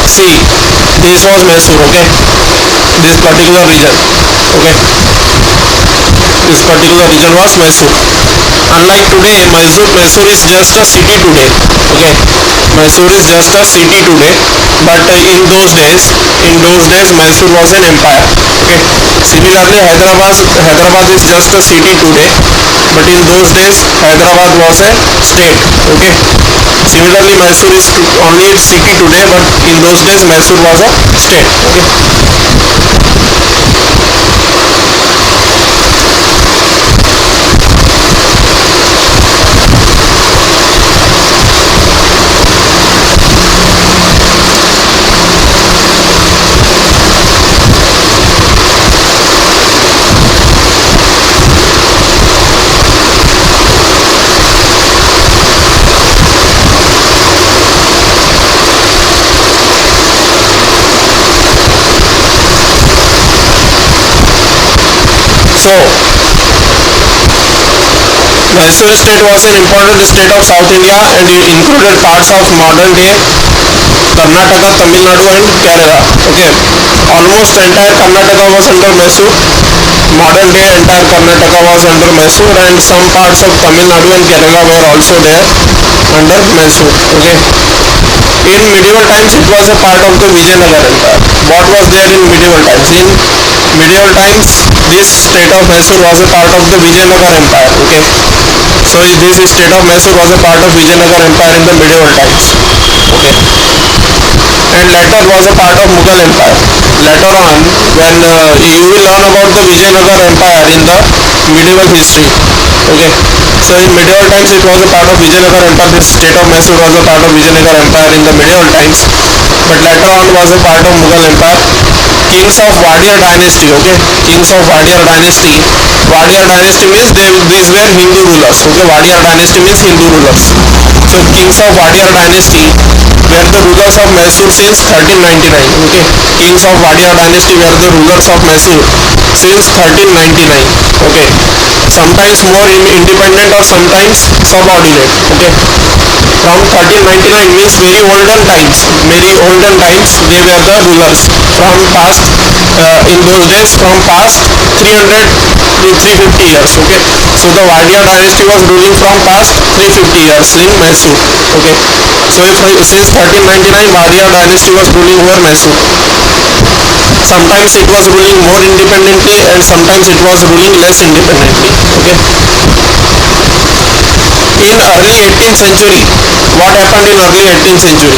See, this was Mysore. Okay, this particular region. Okay, this particular region was Mysore. Unlike today, Mysore is just a city today. Okay, Mysore is just a city today, but in those days, Mysore was an empire. Okay, similarly, Hyderabad is just a city today, but in those days, Hyderabad was a state. Okay, similarly, Mysore is only a city today, but in those days, Mysore was a state. Okay. So, Mysore state was an important state of South India and it included parts of modern day Karnataka, Tamil Nadu and Kerala. Okay, almost entire Karnataka was under Mysore. Modern day entire Karnataka was under Mysore and some parts of Tamil Nadu and Kerala were also there under Mysore. Okay. In medieval times it was a part of the Vijayanagar Empire. What was there in medieval times? In medieval times this state of Mysore was a part of the Vijayanagar Empire. Okay, so this state of Mysore was a part of Vijayanagar Empire in the medieval times. Okay, and later was a part of Mughal Empire. Later on, when you will learn about the Vijayanagar Empire in the medieval history. Okay, so in medieval times it was a part of Vijayanagar Empire. This state of Mysore was a part of Vijayanagar Empire in the medieval times, but later on was a part of Mughal Empire. kings of Wadiyar dynasty. Okay, kings of Wadiyar dynasty. Wadiyar dynasty means these were Hindu rulers. Okay, Wadiyar dynasty means Hindu rulers. So kings of Wadiyar dynasty were the rulers of Mysore since 1399. Okay, kings of Wadiyar dynasty were the rulers of Mysore since 1399. Okay, sometimes more independent or sometimes subordinate. Okay, from 1399 means very olden times. Very olden times they were the rulers from past in those days from past 300 to 350 years. Okay, so the Wadiyar dynasty was ruling from past 350 years in Mysore. Okay, so since 1399 Wadiyar dynasty was ruling over Mysore. Sometimes it was ruling more independently and sometimes it was ruling less independently. Okay, in early 18th century, what happened in early 18th century?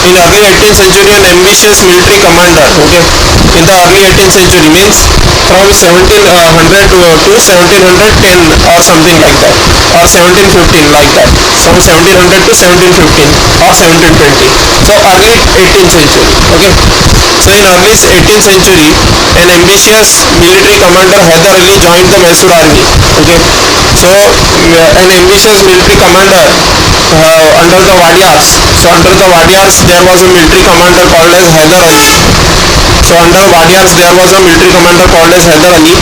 In early 18th century, an ambitious military commander. Okay, in the early 18th century means from 1700 to 1710 or something like that, or 1715 like that. From 1700 to 1715 or 1720. So early 18th century. Okay. So in early 18th century, an ambitious military commander Hyder Ali joined the Mysore army. Okay, so an ambitious military commander under the Wadiyars. So under the Wadiyars, there was a military commander called as Hyder Ali. So under Wadiyars, there was a military commander called as Hyder Ali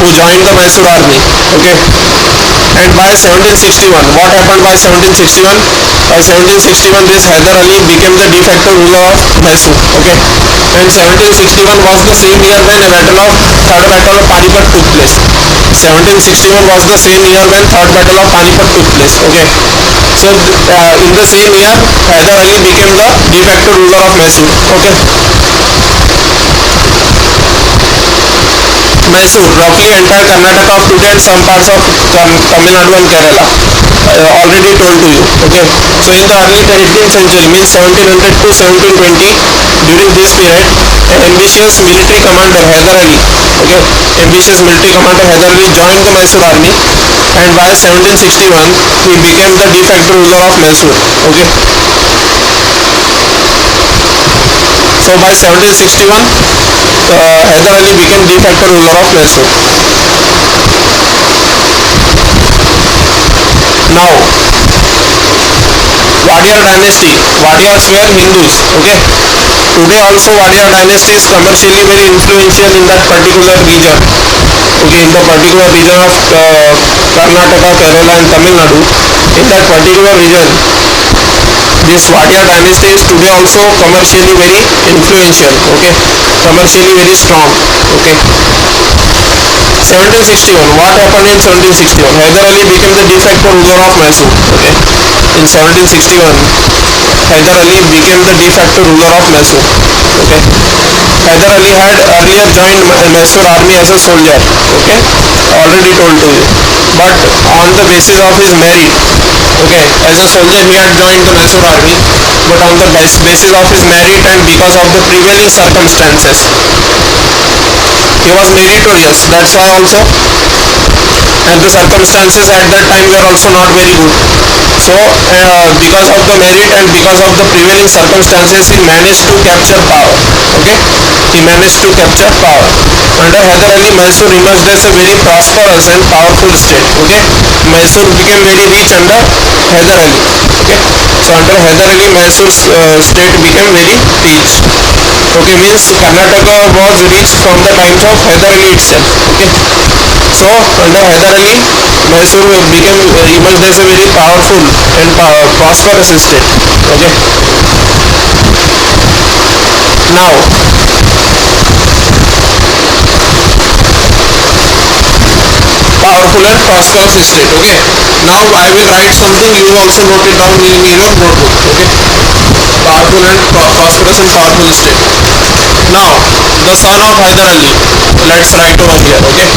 who joined the Mysore army. Okay, and by 1761, what happened by 1761? By 1761, this Hyder Ali became the de facto ruler of Mysore. Okay, and 1761 was the same year when a third battle of Panipat took place. 1761 was the same year when third battle of Panipat took place. Okay, so in the same year, Hyder Ali became the de facto ruler of Mysore. Okay. Mysore, roughly entire Karnataka of today and some parts of Tamil Nadu and Kerala. Already told to you. Okay. So in the early 18th century, means 1700 to 1720, during this period, an ambitious military commander Hyder Ali, okay, ambitious military commander Hyder Ali joined the Mysore army, and by 1761 he became the de facto ruler of Mysore. Okay. So by 1761, Hyder Ali became de facto ruler of Mysore. Now, Wadiyar dynasty. Wadiyars were Hindus. Okay. Today also Wadiyar dynasty is commercially very influential in that particular region. Okay, in the particular region of Karnataka, Kerala and Tamil Nadu. In that particular region, this Wadiyar dynasty is today also commercially very influential. Okay, commercially very strong. Okay. 1761. What happened in 1761? Hyder Ali became the de facto ruler of Mysore. Okay. In 1761, Hyder Ali became the de facto ruler of Mysore. Okay. Hyder Ali had earlier joined Mysore army as a soldier. Okay. Already told to you. But on the basis of his merit, okay, as a soldier he had joined the Mysore army, but on the basis of his merit and because of the prevailing circumstances, he was meritorious. That's why also, and the circumstances at that time were also not very good. So because of the merit and because of the prevailing circumstances, he managed to capture power. Okay, he managed to capture power. Under Hyder Ali, Mysore emerged as a very prosperous and powerful state. Okay, Mysore became very rich under Hyder Ali. Okay, so under Hyder Ali, Mysore state became very rich. Okay, means Karnataka was rich from the times of Hyder Ali itself. Okay, so under Hyder Ali, Mysore became emerged as a very powerful and prosperous state. Okay, now powerful and prosperous state. Okay, now I will write something, you also note it down in your notebook. Okay, powerful and prosperous and powerful state. Now the son of Hyder Ali, let's write over here. Okay,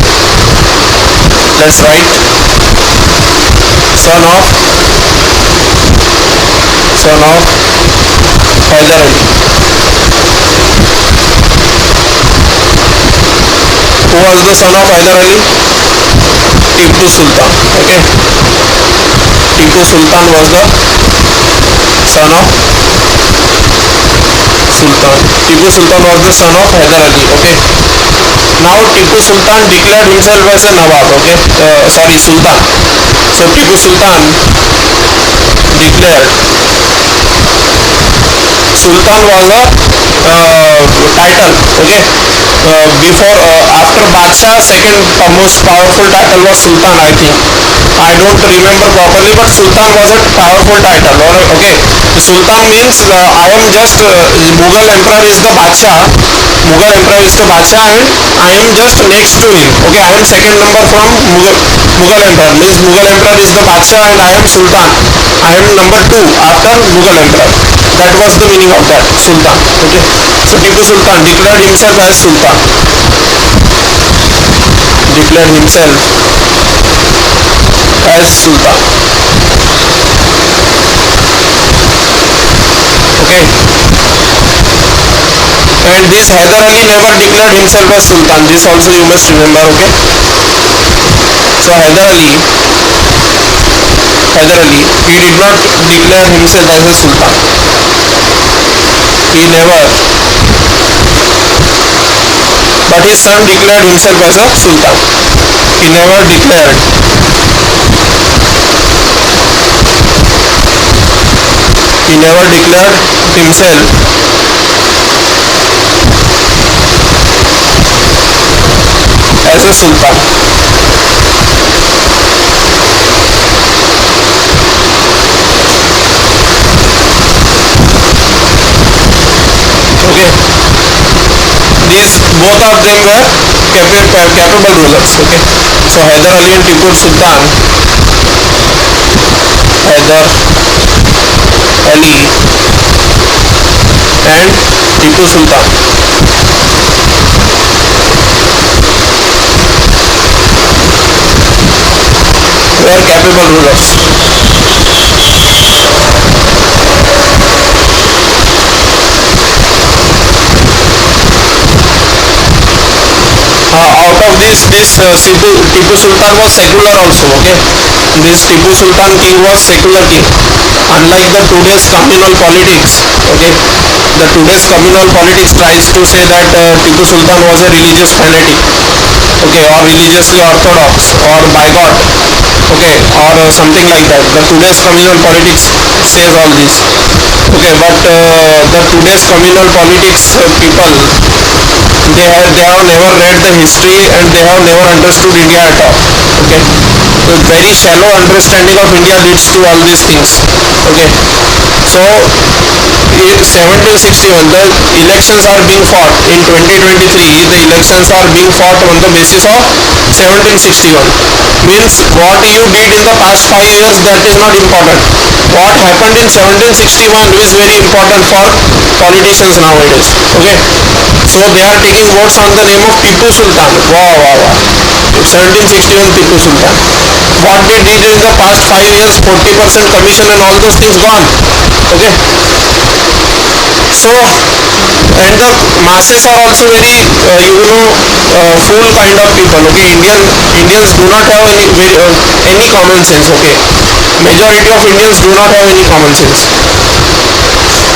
let's write son of Hyder Ali. Who was the son of Hyder Ali? Tipu Sultan. Okay, Tipu Sultan was the son of Sultan. Tipu Sultan was the son of Hyder Ali. Okay. Now Tipu Sultan declared himself as a Nawab. Okay. Sorry, Sultan. So Tipu Sultan declared. Sultan was a title. Okay. Before after Badshah, second most powerful title was Sultan, I think. I don't remember properly, but Sultan was a powerful title. Or okay, Sultan means I am just Mughal Emperor is the Badshah. Mughal Emperor is the Badshah, and I am just next to him. Okay, I am second number from Mughal Emperor. Means Mughal Emperor is the Badshah, and I am Sultan. I am number two after Mughal Emperor. That was the meaning of that Sultan. Okay, so Tipu Sultan declared himself as Sultan. Declared himself as Sultan. Okay. And this Hyder Ali never declared himself as Sultan. This also you must remember. Okay. So Hyder Ali, he did not declare himself as a Sultan. He never. But his son declared himself as a Sultan. He never declared. He never declared himself as a Sultan. Okay. These both of them were capable rulers. Okay. So Hyder Ali and Tipu Sultan. Hyder Ali and Tipu Sultan. Were capable rulers. Out of this Tipu Sultan was secular also. Okay, this Tipu Sultan king was secular king, unlike the today's communal politics. Okay, the today's communal politics tries to say that Tipu Sultan was a religious fanatic. Okay, or religiously orthodox or bigot. Okay, or something like that. The today's communal politics says all this. Okay, but the today's communal politics people, they have never read the history and they have never understood India at all. Okay, so very shallow understanding of India leads to all these things. Okay, so in 1761 the elections are being fought. In 2023 the elections are being fought on the basis of 1761. Means what you did in the past 5 years, that is not important. What happened in 1761 is very important for politicians nowadays. Okay, so they are taking votes on the name of Tipu Sultan. Wow, wow, wow. 1761 Tipu Sultan. What they did in the past 5 years, 40% commission and all those things gone. Okay, so and the masses are also very fool kind of people. Okay, Indians do not have any common sense. Okay, majority of Indians do not have any common sense.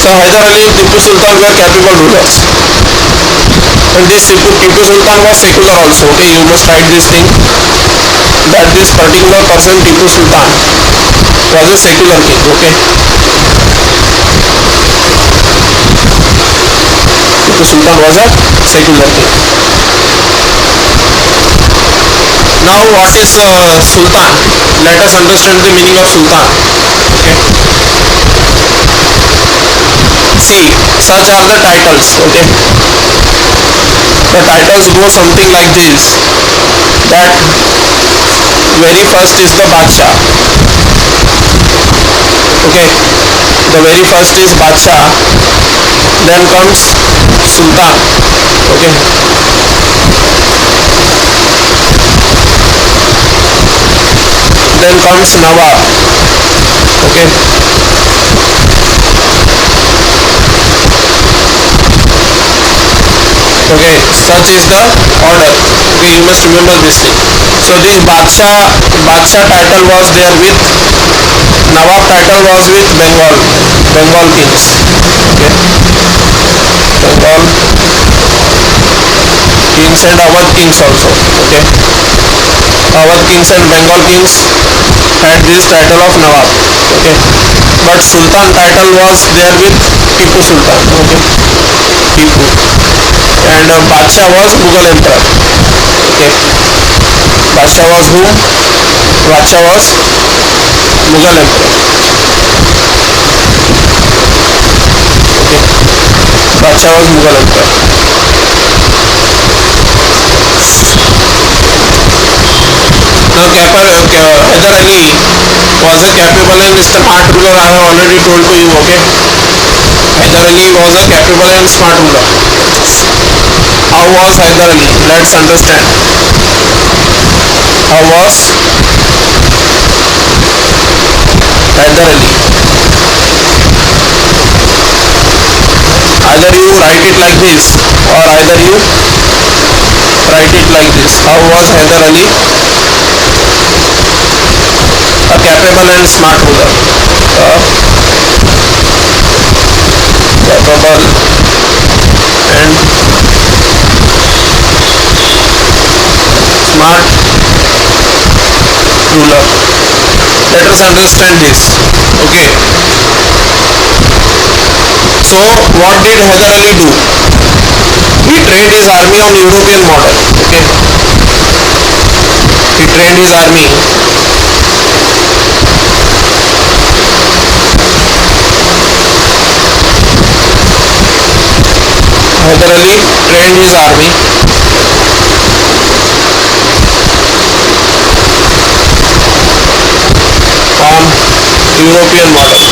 So Hyder Ali and Tipu Sultan were capable rulers, and this Tipu Sultan was secular also. Okay, you must write this thing, that this particular person Tipu Sultan was a secular king. Okay, Tipu Sultan was a secular king. Now what is Sultan? Let us understand the meaning of Sultan. Okay, see, such are the titles. Okay, the titles go something like this, that very first is the Badshah. Okay, the very first is Badshah, then comes Sultan. Okay, then comes Nawab. Okay, okay, such is the order. Okay, you must remember this thing. So this Badshah title was there with, Nawab title was with Bengal kings. Okay, Bengal kings and Awadh kings also. Okay, Awadh kings and Bengal kings had this title of Nawab. Okay, but Sultan title was there with Tipu Sultan. Okay, Tipu, and Badshah was Mughal emperor. Okay, Badshah was who? Badshah was Mughal emperor. Okay, Badshah was Mughal emperor. Now Hyder Ali was a capable and smart ruler. I have already told to you. Okay, Hyder Ali was a capable and smart ruler. How was Hyder Ali? Let's understand. How was Hyder Ali? Either you write it like this or either you write it like this. How was Hyder Ali? A capable and smart ruler. Capable and smart ruler. Let us understand this. Okay. So what did Hyder Ali do? He trained his army on European model. Okay. He trained his army Hyder Ali trained his army on European model.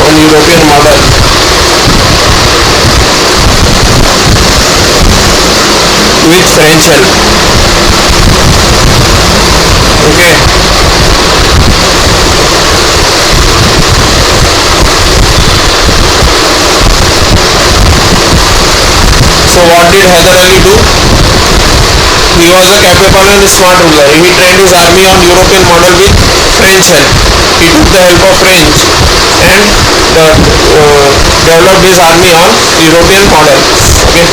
On European model with French help. Okay. So what did Hyder Ali do? He was a capable and smart ruler. He trained his army on European model with French help. He took the help of French and developed his army on European model. Okay.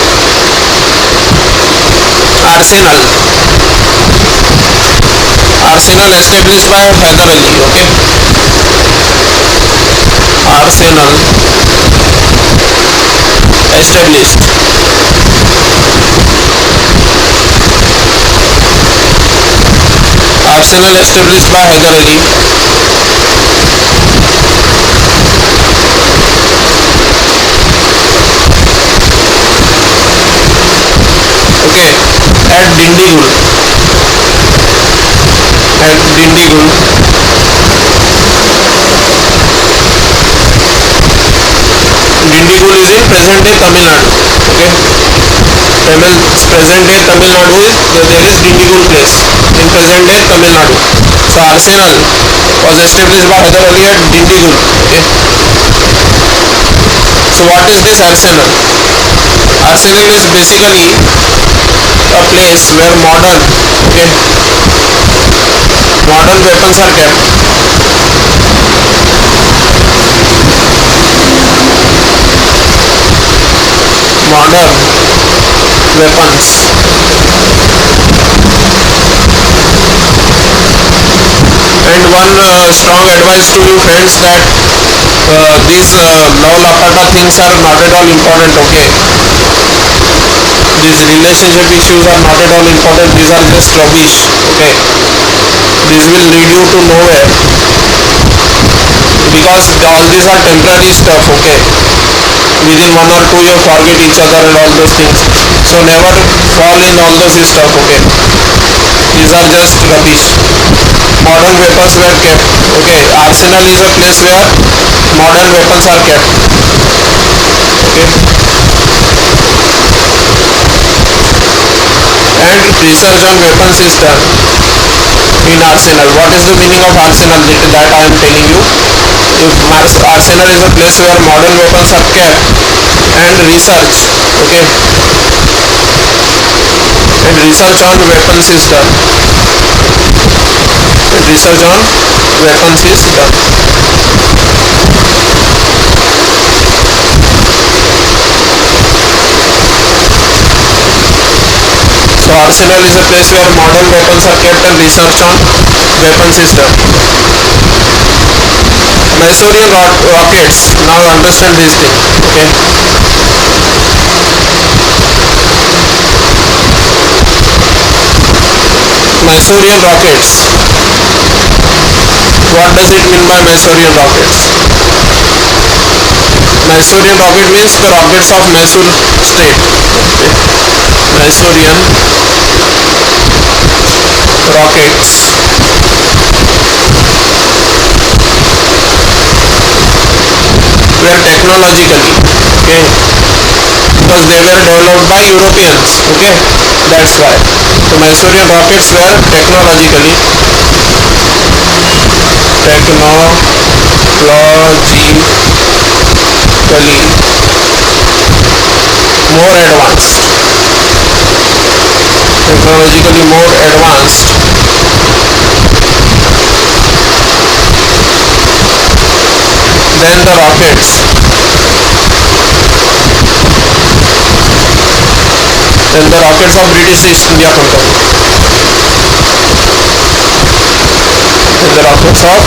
Arsenal. Arsenal established by Hyder Ali. Okay. Arsenal established Arsenal established by Hyder Ali okay at Dindigul Dindigul is in present day Tamil Nadu. Okay, present day Tamil Nadu is there is Dindigul place in present day Tamil Nadu. So Arsenal was established by Hyder Ali at Dindigul. Okay. So what is this Arsenal? Arsenal is basically a place where modern weapons are kept. Modern weapons and one strong advice to you friends that these love lapata things are not at all important. Okay, these relationship issues are not at all important. These are just rubbish. Okay, this will lead you to nowhere because all these are temporary stuff. Okay, within 1 or 2 years forget each other and all those things. So never fall in all those stuff. Okay, these are just rubbish. Modern weapons were kept. Okay, Arsenal is a place where modern weapons are kept. Okay, and research on weapons is done in Arsenal. What is the meaning of Arsenal? That I am telling you. If Arsenal is a place where modern weapons are kept and research. Okay, and research on weapons is done. And research on weapons is done. Arsenal is a place where modern weapons are kept and research on weapons is done. Masurian rockets. Now understand this thing. Okay. Masurian rockets. What does it mean by Masurian rockets? Masurian rocket means the rockets of Mysore state. Okay. Masurian rockets. Were technologically, okay, because they were developed by Europeans, okay, that's why. So Masurian rockets were technologically more advanced, technologically more advanced than the rockets of British East India Company. Than the rockets of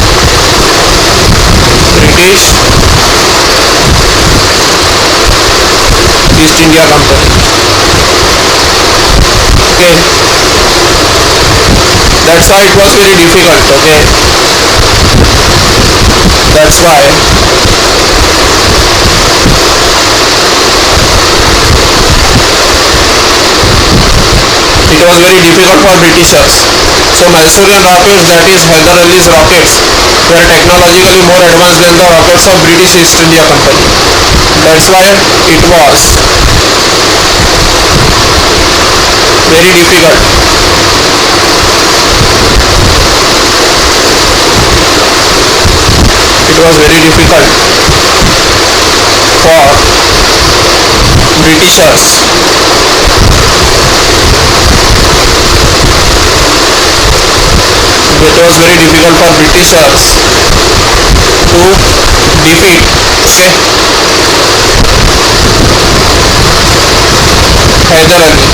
British East India Company. Okay, that's why it was very difficult. Okay, that's why it was very difficult for Britishers. So Masurian rockets, that is Hyder Ali's rockets, were technologically more advanced than the rockets of British East India Company. That's why it was very difficult. It was very difficult for Britishers it was very difficult for Britishers to defeat, okay, Hyder Ali,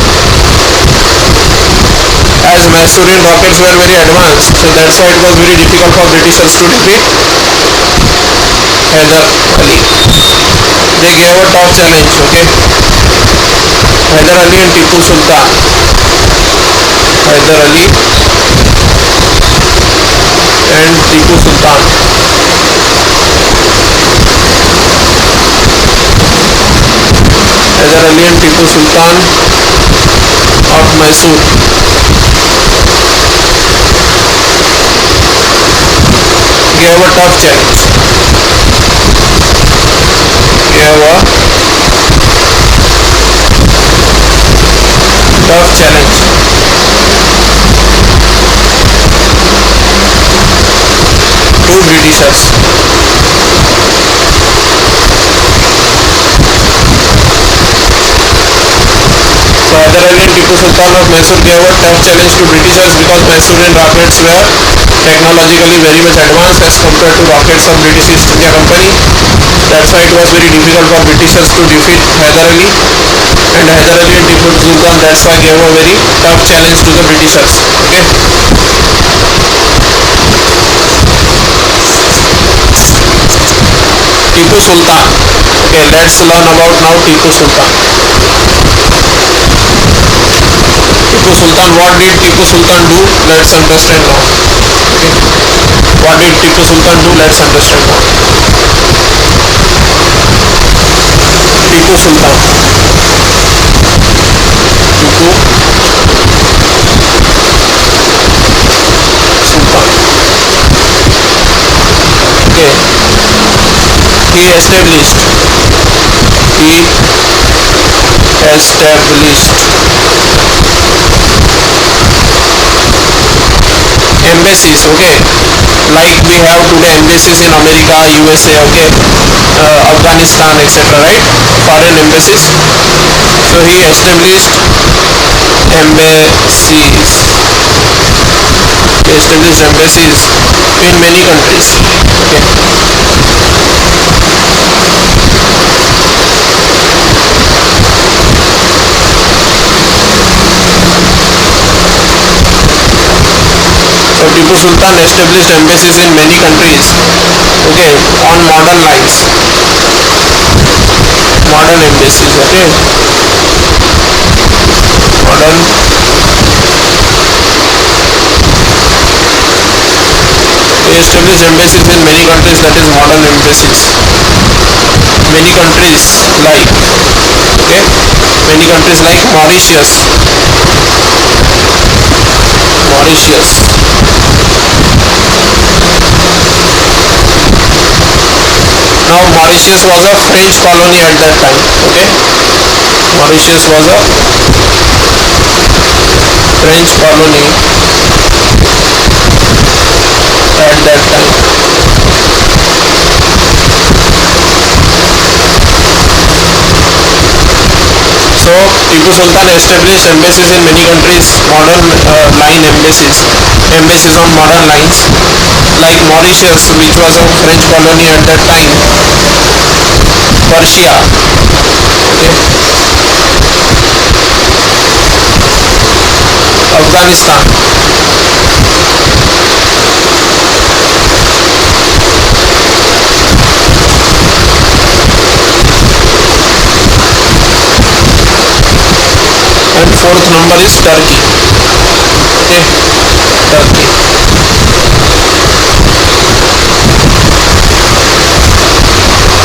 as Masurian rockets were very advanced. So that's why it was very difficult for Britishers to defeat Hyder Ali. They gave a tough challenge, okay. Hyder Ali and Tipu Sultan. Hyder Ali and Tipu Sultan. Hyder Ali and Tipu Sultan of Mysore. Gave a tough challenge. Gave a tough challenge to Britishers. So Hyder Ali and Tipu Sultan of Mysore gave a tough challenge to Britishers because Masurian rockets were technologically very much advanced as compared to rockets of British East India Company. That's why it was very difficult for Britishers to defeat Hyder Ali, and Hyder Ali and Tipu Sultan that's why gave a very tough challenge to the Britishers. Okay. Tipu Sultan. Okay, let's learn about now Tipu Sultan. Tipu Sultan, what did Tipu Sultan do? Let's understand now. Okay. What did Tipu Sultan do? Let's understand now. Tipu Sultan. Tipu Sultan. Okay. He established embassies, okay, like we have today embassies in America, USA, okay, Afghanistan, etc., right? Foreign embassies. So he established embassies. He established embassies in many countries. Okay. Tipu Sultan established embassies in many countries, okay, on modern lines, modern embassies, okay, modern he established embassies in many countries, that is modern embassies. Many countries like, okay, many countries like Mauritius. Now Mauritius was a French colony at that time, okay. Mauritius was a French colony at that time. So Tipu Sultan established embassies in many countries, modern line embassies, embassies on modern lines, like Mauritius, which was a French colony at that time, Persia, okay, Afghanistan, and fourth number is Turkey, okay, Turkey.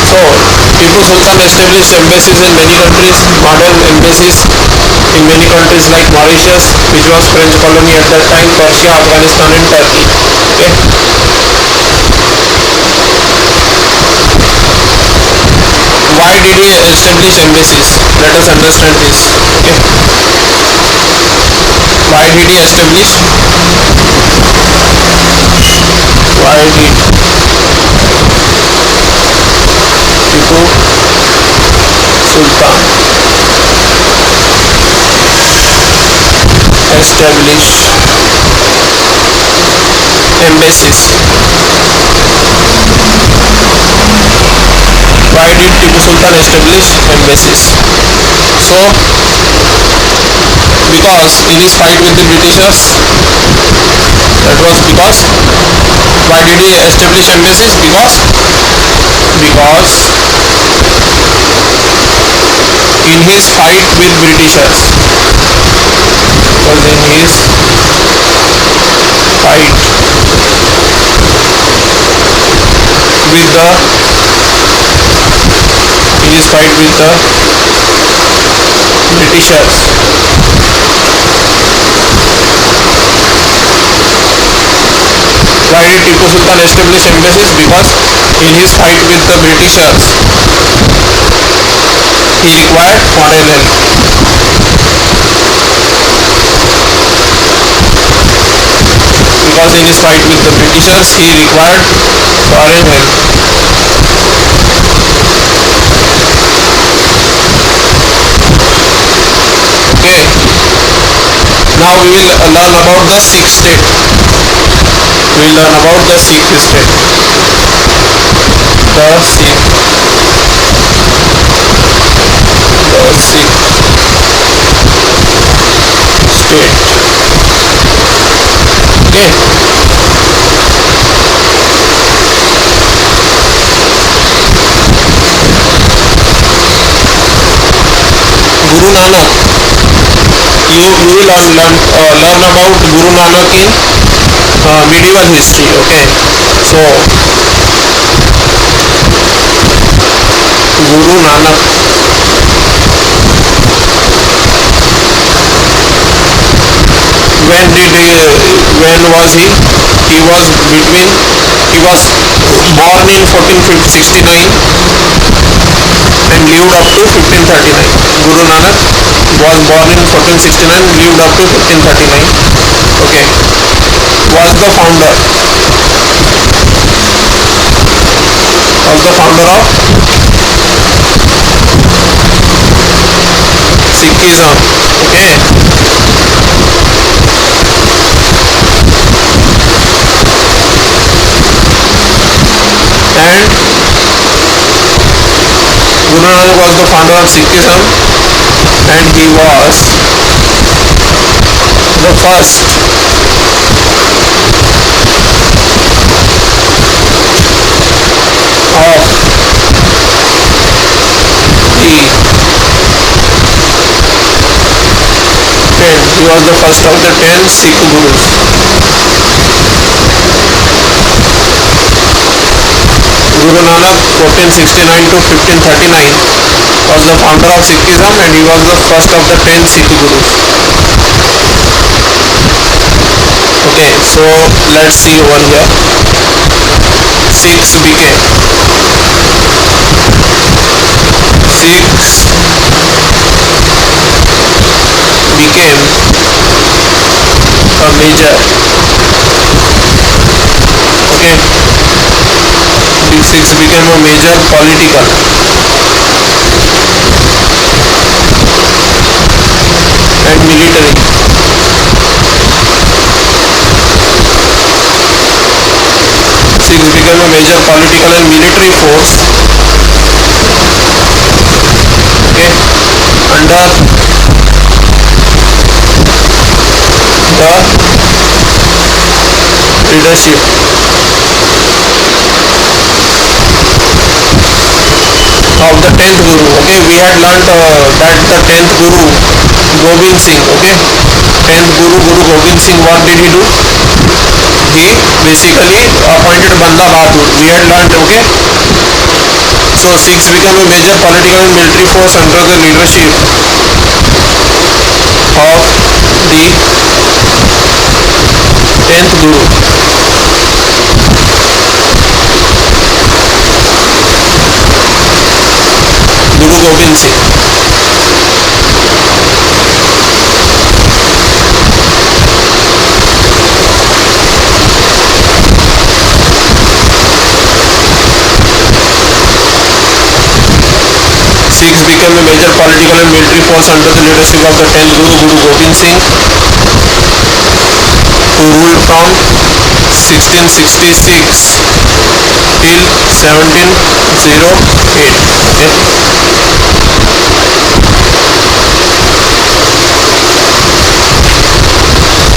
So Tipu Sultan established embassies in many countries, modern embassies in many countries like Mauritius, which was French colony at that time, Persia, Afghanistan and Turkey, okay. Why did he establish embassies? Let us understand this, okay. Why did he establish? Why did Tipu Sultan establish embassies? Why did Tipu Sultan establish embassies? So, because in his fight with the Britishers, that was because. Why did he establish embassies? Because in his fight with Britishers, because in his fight with the Britishers, why did Tipu Sultan establish embassies? Because in his fight with the Britishers, he required foreign help. Because in his fight with the Britishers, he required foreign help. Okay. Now we will learn about the Sikh state. We will learn about the Sikh state. The Sikh state. Okay. Guru Nanak. You will learn about Guru Nanak in medieval history. Okay. So Guru Nanak. When was he? He was born in 1469 and lived up to 1539. Guru Nanak was born in 1469, lived up to 1539. Okay. Was the founder of Sikhism. Okay. And Guru Nanak was the founder of Sikhism, and he was the first was the first of the 10 Sikh Gurus. Guru Nanak 1469 to 1539 was the founder of Sikhism and he was the first of the 10 Sikh Gurus. Okay, so let's see over here. Sikhs became a major, okay, Sikhs became a major political and military Sikhs became a major political and military force, okay, under the leadership of the 10th Guru. Okay, we had learnt that the 10th Guru Gobind Singh, okay, 10th Guru Gobind Singh, what did he do? He basically appointed Banda Bahadur. We had learnt, okay. So Sikhs became a major political and military force under the leadership of the 10th Guru. Guru Gobind Singh. Sikhs became a major political and military force under the leadership of the 10th Guru, Guru Gobind Singh, who ruled from 1666 till 1708. Okay.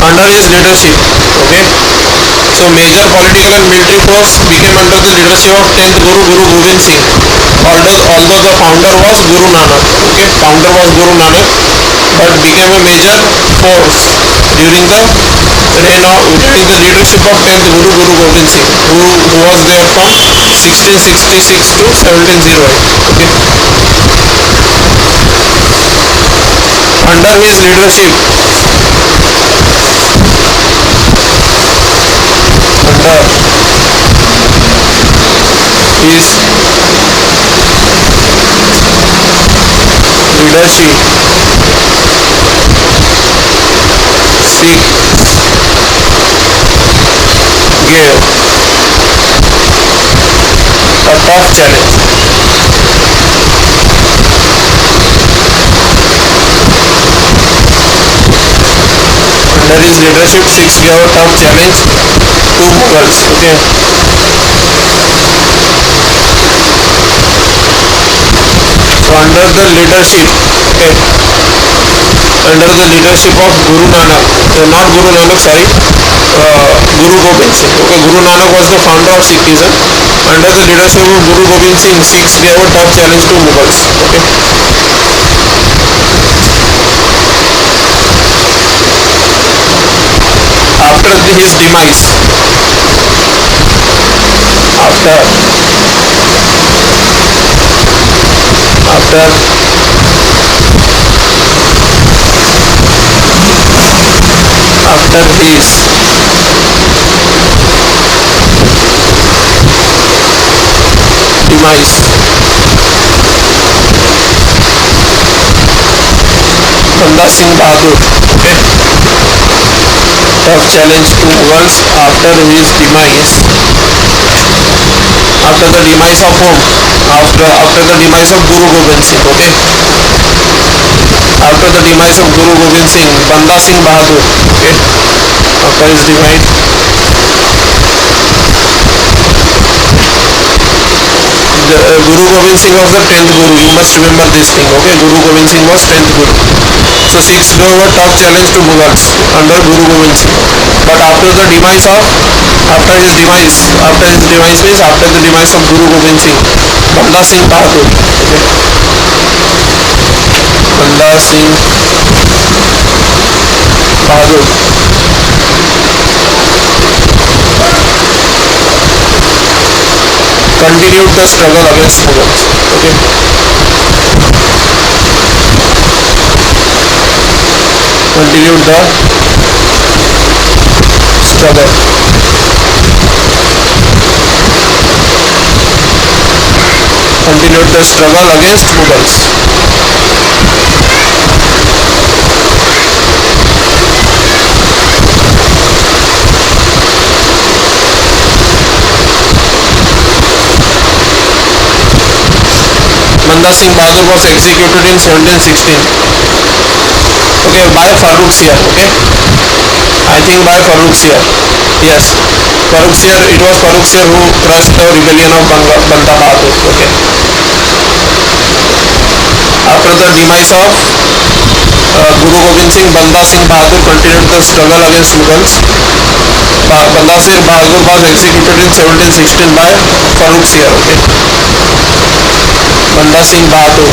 Under his leadership, okay, so major political and military force became under the leadership of 10th Guru, Guru Gobind Singh. Although the founder was Guru Nanak, okay, founder was Guru Nanak, but became a major force during the leadership of 10th Guru, Guru Gobind Singh, who was there from 1666 to 1708. Okay. Under his leadership, Sikh gave a tough challenge under his leadership. Sikhs gave a tough challenge to Mughals. Okay. So under the leadership, okay, under the leadership of Guru Nanak, not Guru Nanak, sorry, Guru Gobind Singh. Okay, Guru Nanak was the founder of Sikhism. Under the leadership of Guru Gobind Singh, Sikhs gave a tough challenge to Mughals. Okay. After his demise, after his demise, Banda Singh Bahadur, okay, tough challenge to Mughals after his demise. After the demise of whom? After the demise of Guru Gobind Singh, okay. After the demise of Guru Gobind Singh, Banda Singh Bahadur, okay. After his demise, Guru Gobind Singh was the 10th Guru. You must remember this thing, okay. Guru Gobind Singh was 10th Guru. So Sikhs gave a tough challenge to Mughals under Guru Gobind Singh. But after his demise means after the demise of Guru Gobind Singh, Banda Singh Bahadur, okay. Banda Singh Bahadur continued the struggle against Mughals. Okay. Continued the struggle. Continued the struggle against Mughals. Banda Singh Bahadur was executed in 1716. Okay, by Farrukhsiyar. Okay, I think by Farrukhsiyar. Yes, Farrukhsiyar. It was Farrukhsiyar who crushed the rebellion of Banda Bahadur. Okay. After the demise of Guru Gobind Singh, Banda Singh Bahadur continued the struggle against Mughals. Banda Singh Bahadur was executed in 1716 by Farrukhsiyar. Okay. Banda Singh Bahadur.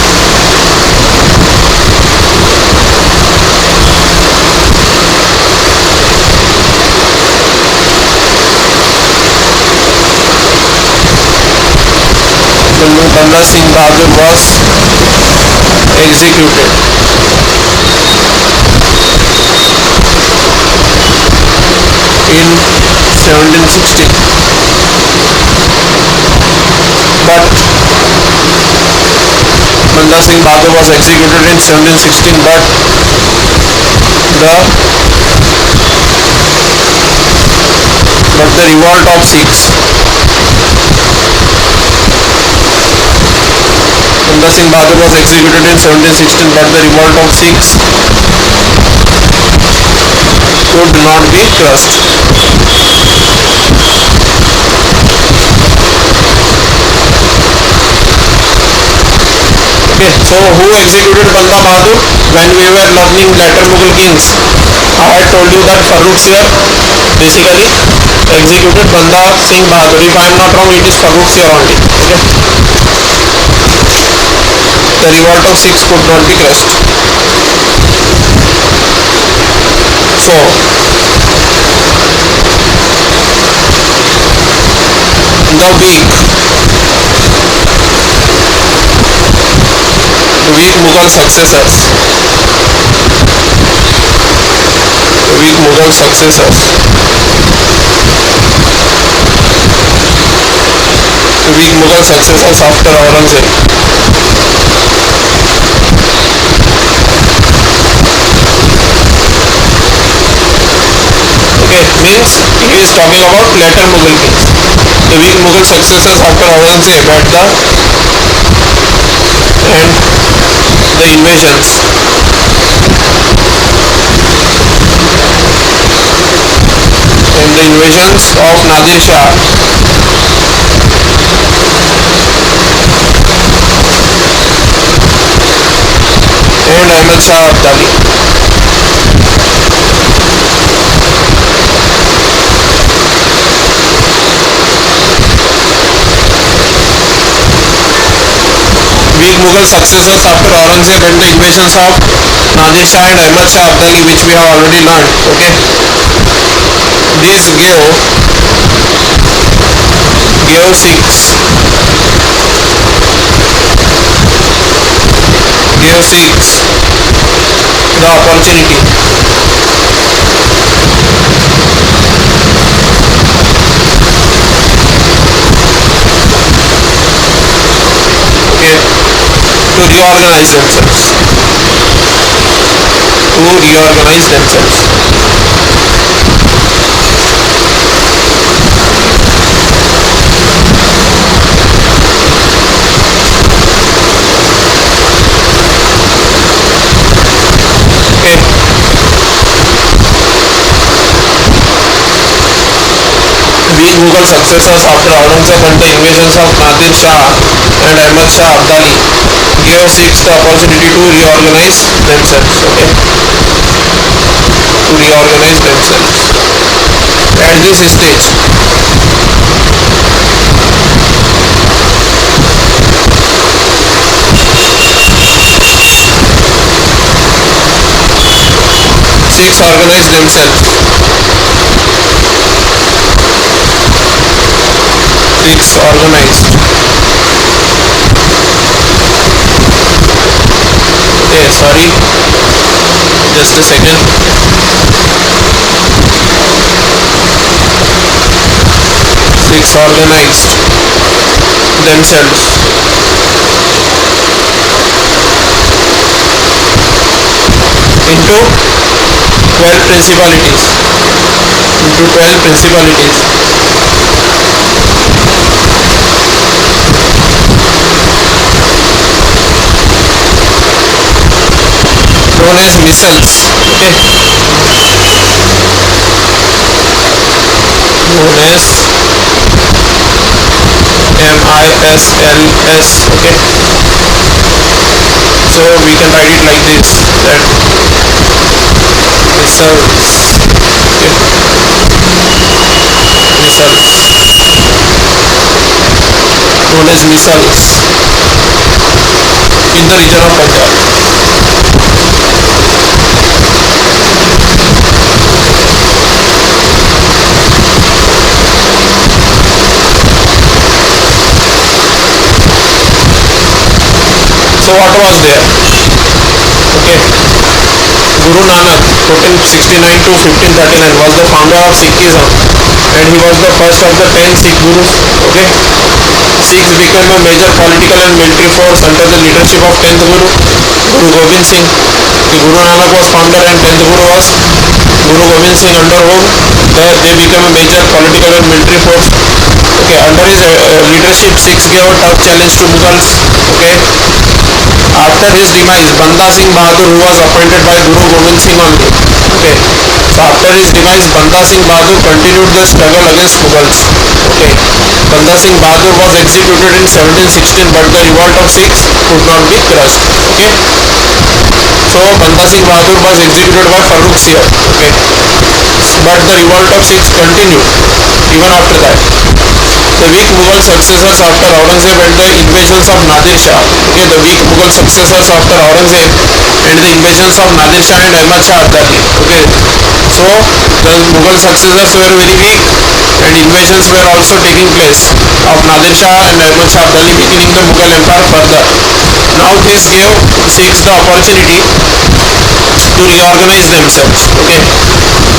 Banda Singh Bahadur was executed in 1716. But Banda Singh Bahadur was executed in 1716, but the revolt of Sikhs. Banda Singh Bahadur was executed in 1716, but the revolt of Sikhs could not be crushed. Okay, so who executed Banda Bahadur? When we were learning later Mughal kings, I had told you that Farrukhsiyar basically executed Banda Singh Bahadur. If I am not wrong, it is Farrukhsiyar only. Okay. The revolt of Sikhs could not be crushed. So the weak Mughal successors. Weak Mughal successors. Weak Mughal successors after Aurangzeb. Okay, means he is talking about later Mughal kings. The weak Mughal successors after Aurangzeb and the invasions. And the invasions of Nadir Shah and Ahmad Shah Abdali. Weak Mughal successors after Aurangzeb and the invasions of Nadir Shah and Ahmad Shah Abdali, which we have already learned. Okay, this gave Sikhs the opportunity to reorganize themselves. Weak Mughal successors after Aurangzeb and the invasions of Nadir Shah and Ahmad Shah Abdali gave Sikhs the opportunity to reorganize themselves. Okay, to reorganize themselves. At this stage, Sikhs organized themselves. Sikhs organized. Okay, sorry, just a second. Sikhs organized themselves into 12 principalities. Known as misls. Okay, known as MISLS. Okay, so we can write it like this, that misls. Okay, misls, known as misls in the region of Punjab. So what was there? Okay, Guru Nanak 1469 to 1539 was the founder of Sikhism, and he was the first of the 10 Sikh Gurus. Okay, Sikhs became a major political and military force under the leadership of 10th Guru, Guru Gobind Singh. Guru Nanak was founder and 10th Guru was Guru Gobind Singh, under whom they became a major political and military force. Okay, under his leadership, Sikhs gave a tough challenge to Mughals. Okay, after his demise, Banda Singh Bahadur, who was appointed by Guru Gobind Singh only. Okay, so after his demise, Banda Singh Bahadur continued the struggle against Mughals. Okay, Banda Singh Bahadur was executed in 1716, but the revolt of Sikhs could not be crushed. Okay, so Banda Singh Bahadur was executed by Farrukh Siyar. Okay, but the revolt of Sikhs continued even after that. The weak Mughal successors after Aurangzeb and the invasions of Nadir Shah. Okay, the weak Mughal successors after Aurangzeb and the invasions of Nadir Shah and Ahmad Shah Abdali. Okay, so the Mughal successors were very weak, and invasions were also taking place of Nadir Shah and Ahmad Shah Abdali, weakening the Mughal Empire further. Now this gave Sikhs the opportunity to reorganize themselves. Okay,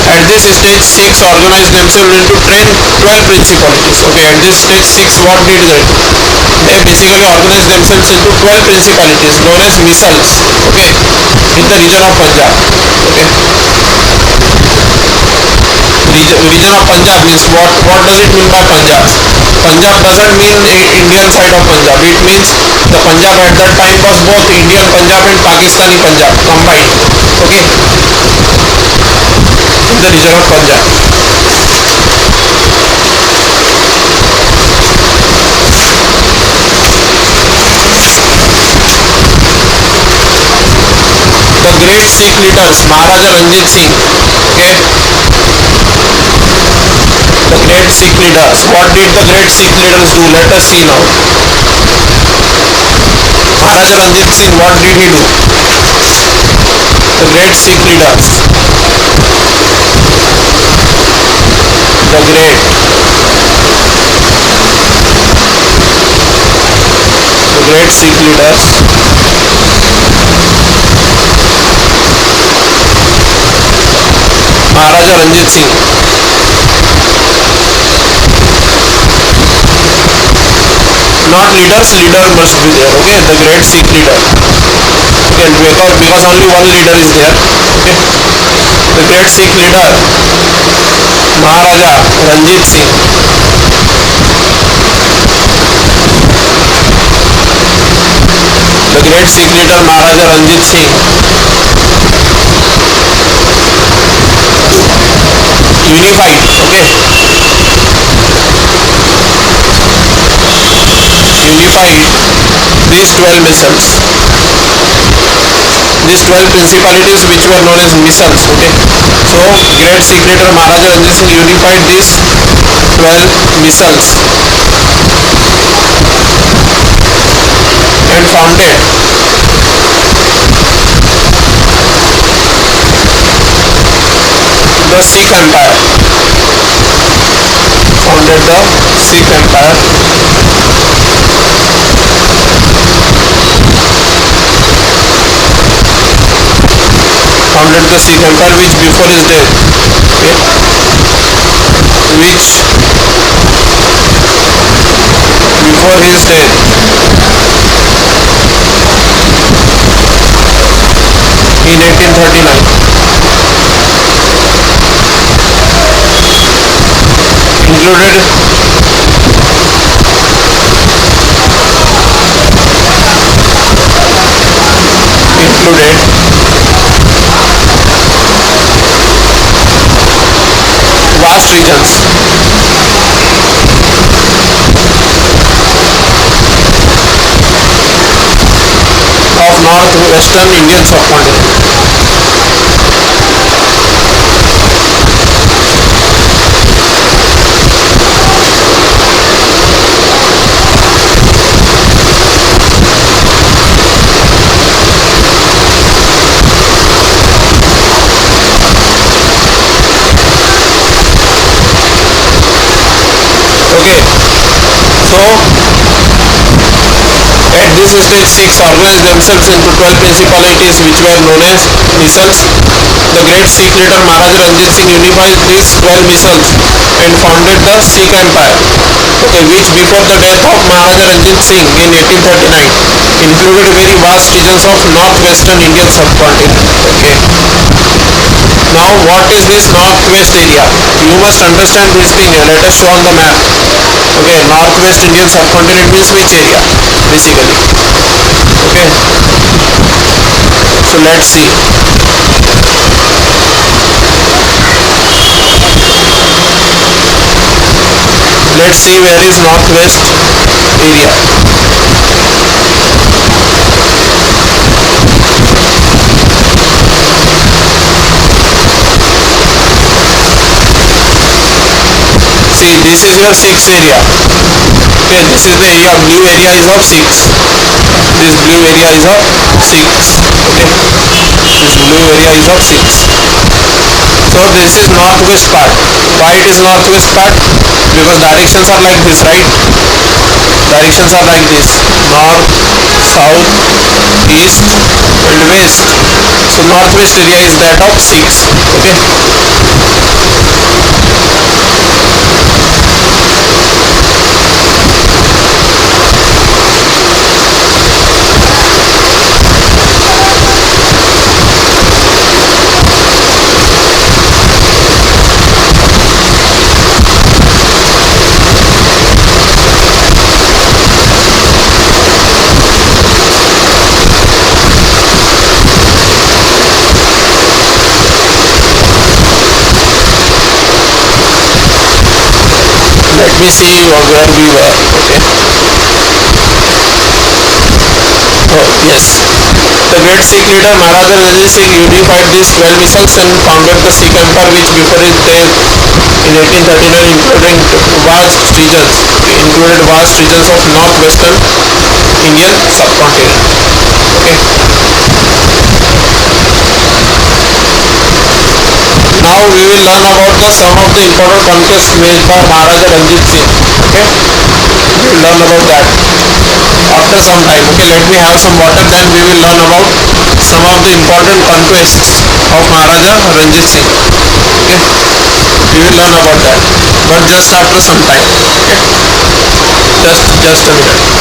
at this stage, Sikhs organized themselves into 12 principalities. Okay, at this stage, Sikhs what did they? They basically organized themselves into 12 principalities known as misls. Okay, in the region of Punjab. Okay, region of Punjab means what? What does it mean by Punjab? Punjab doesn't mean Indian side of Punjab. It means the Punjab at that time was both Indian Punjab and Pakistani Punjab combined. Okay, in the region of Punjab. The great Sikh leaders Maharaja Ranjit Singh. Okay, the great Sikh leaders. What did the great Sikh leaders do? Let us see now. Maharaja Ranjit Singh, what did he do? The great Sikh leaders. The great Sikh leaders. Maharaja Ranjit Singh. Not leaders, leader must be there. Okay, the great Sikh leader. Okay, because only one leader is there. Okay, the great Sikh leader Maharaja Ranjit Singh. The great Sikh leader Maharaja Ranjit Singh unified. Okay, unified these 12 misls, these 12 principalities which were known as misls. Okay, so great Sikh leader Maharaja Ranjit Singh unified these 12 misls and founded the Sikh Empire. Founded the Sikh Empire. Founded the Sikh Empire, which before his death, okay, which before his death in 1839 included vast regions of northwestern Indian subcontinent. Okay, so at this stage Sikhs organized themselves into 12 principalities which were known as misls. The great Sikh leader Maharaja Ranjit Singh unified these 12 misls and founded the Sikh Empire, okay, which before the death of Maharaja Ranjit Singh in 1839 included very vast regions of northwestern Indian subcontinent. Okay, now what is this northwest area? You must understand this thing. Let us show on the map. Okay, northwest Indian subcontinent means which area basically? Okay, so let's see. Let's see where is northwest area. See, this is your Sikhs area. Okay, this is the area. Blue area is of Sikhs. This blue area is of Sikhs. Okay, this blue area is of Sikhs. So this is northwest part. Why it is northwest part? Because directions are like this, right? Directions are like this: north, south, east and west. So northwest area is that of Sikhs. Okay. Let me see where we were. Okay. Oh yes. The great Sikh leader Maharaja Ranjit Singh unified these 12 misls and founded the Sikh Empire, which before his death in 1839 included vast regions of northwestern Indian subcontinent. Okay. Now we will learn about some of the important conquests made by Maharaja Ranjit Singh. Okay, we will learn about that after some time. Okay, let me have some water, then we will learn about some of the important conquests of Maharaja Ranjit Singh. Okay, we will learn about that, but just after some time. Okay, just a minute.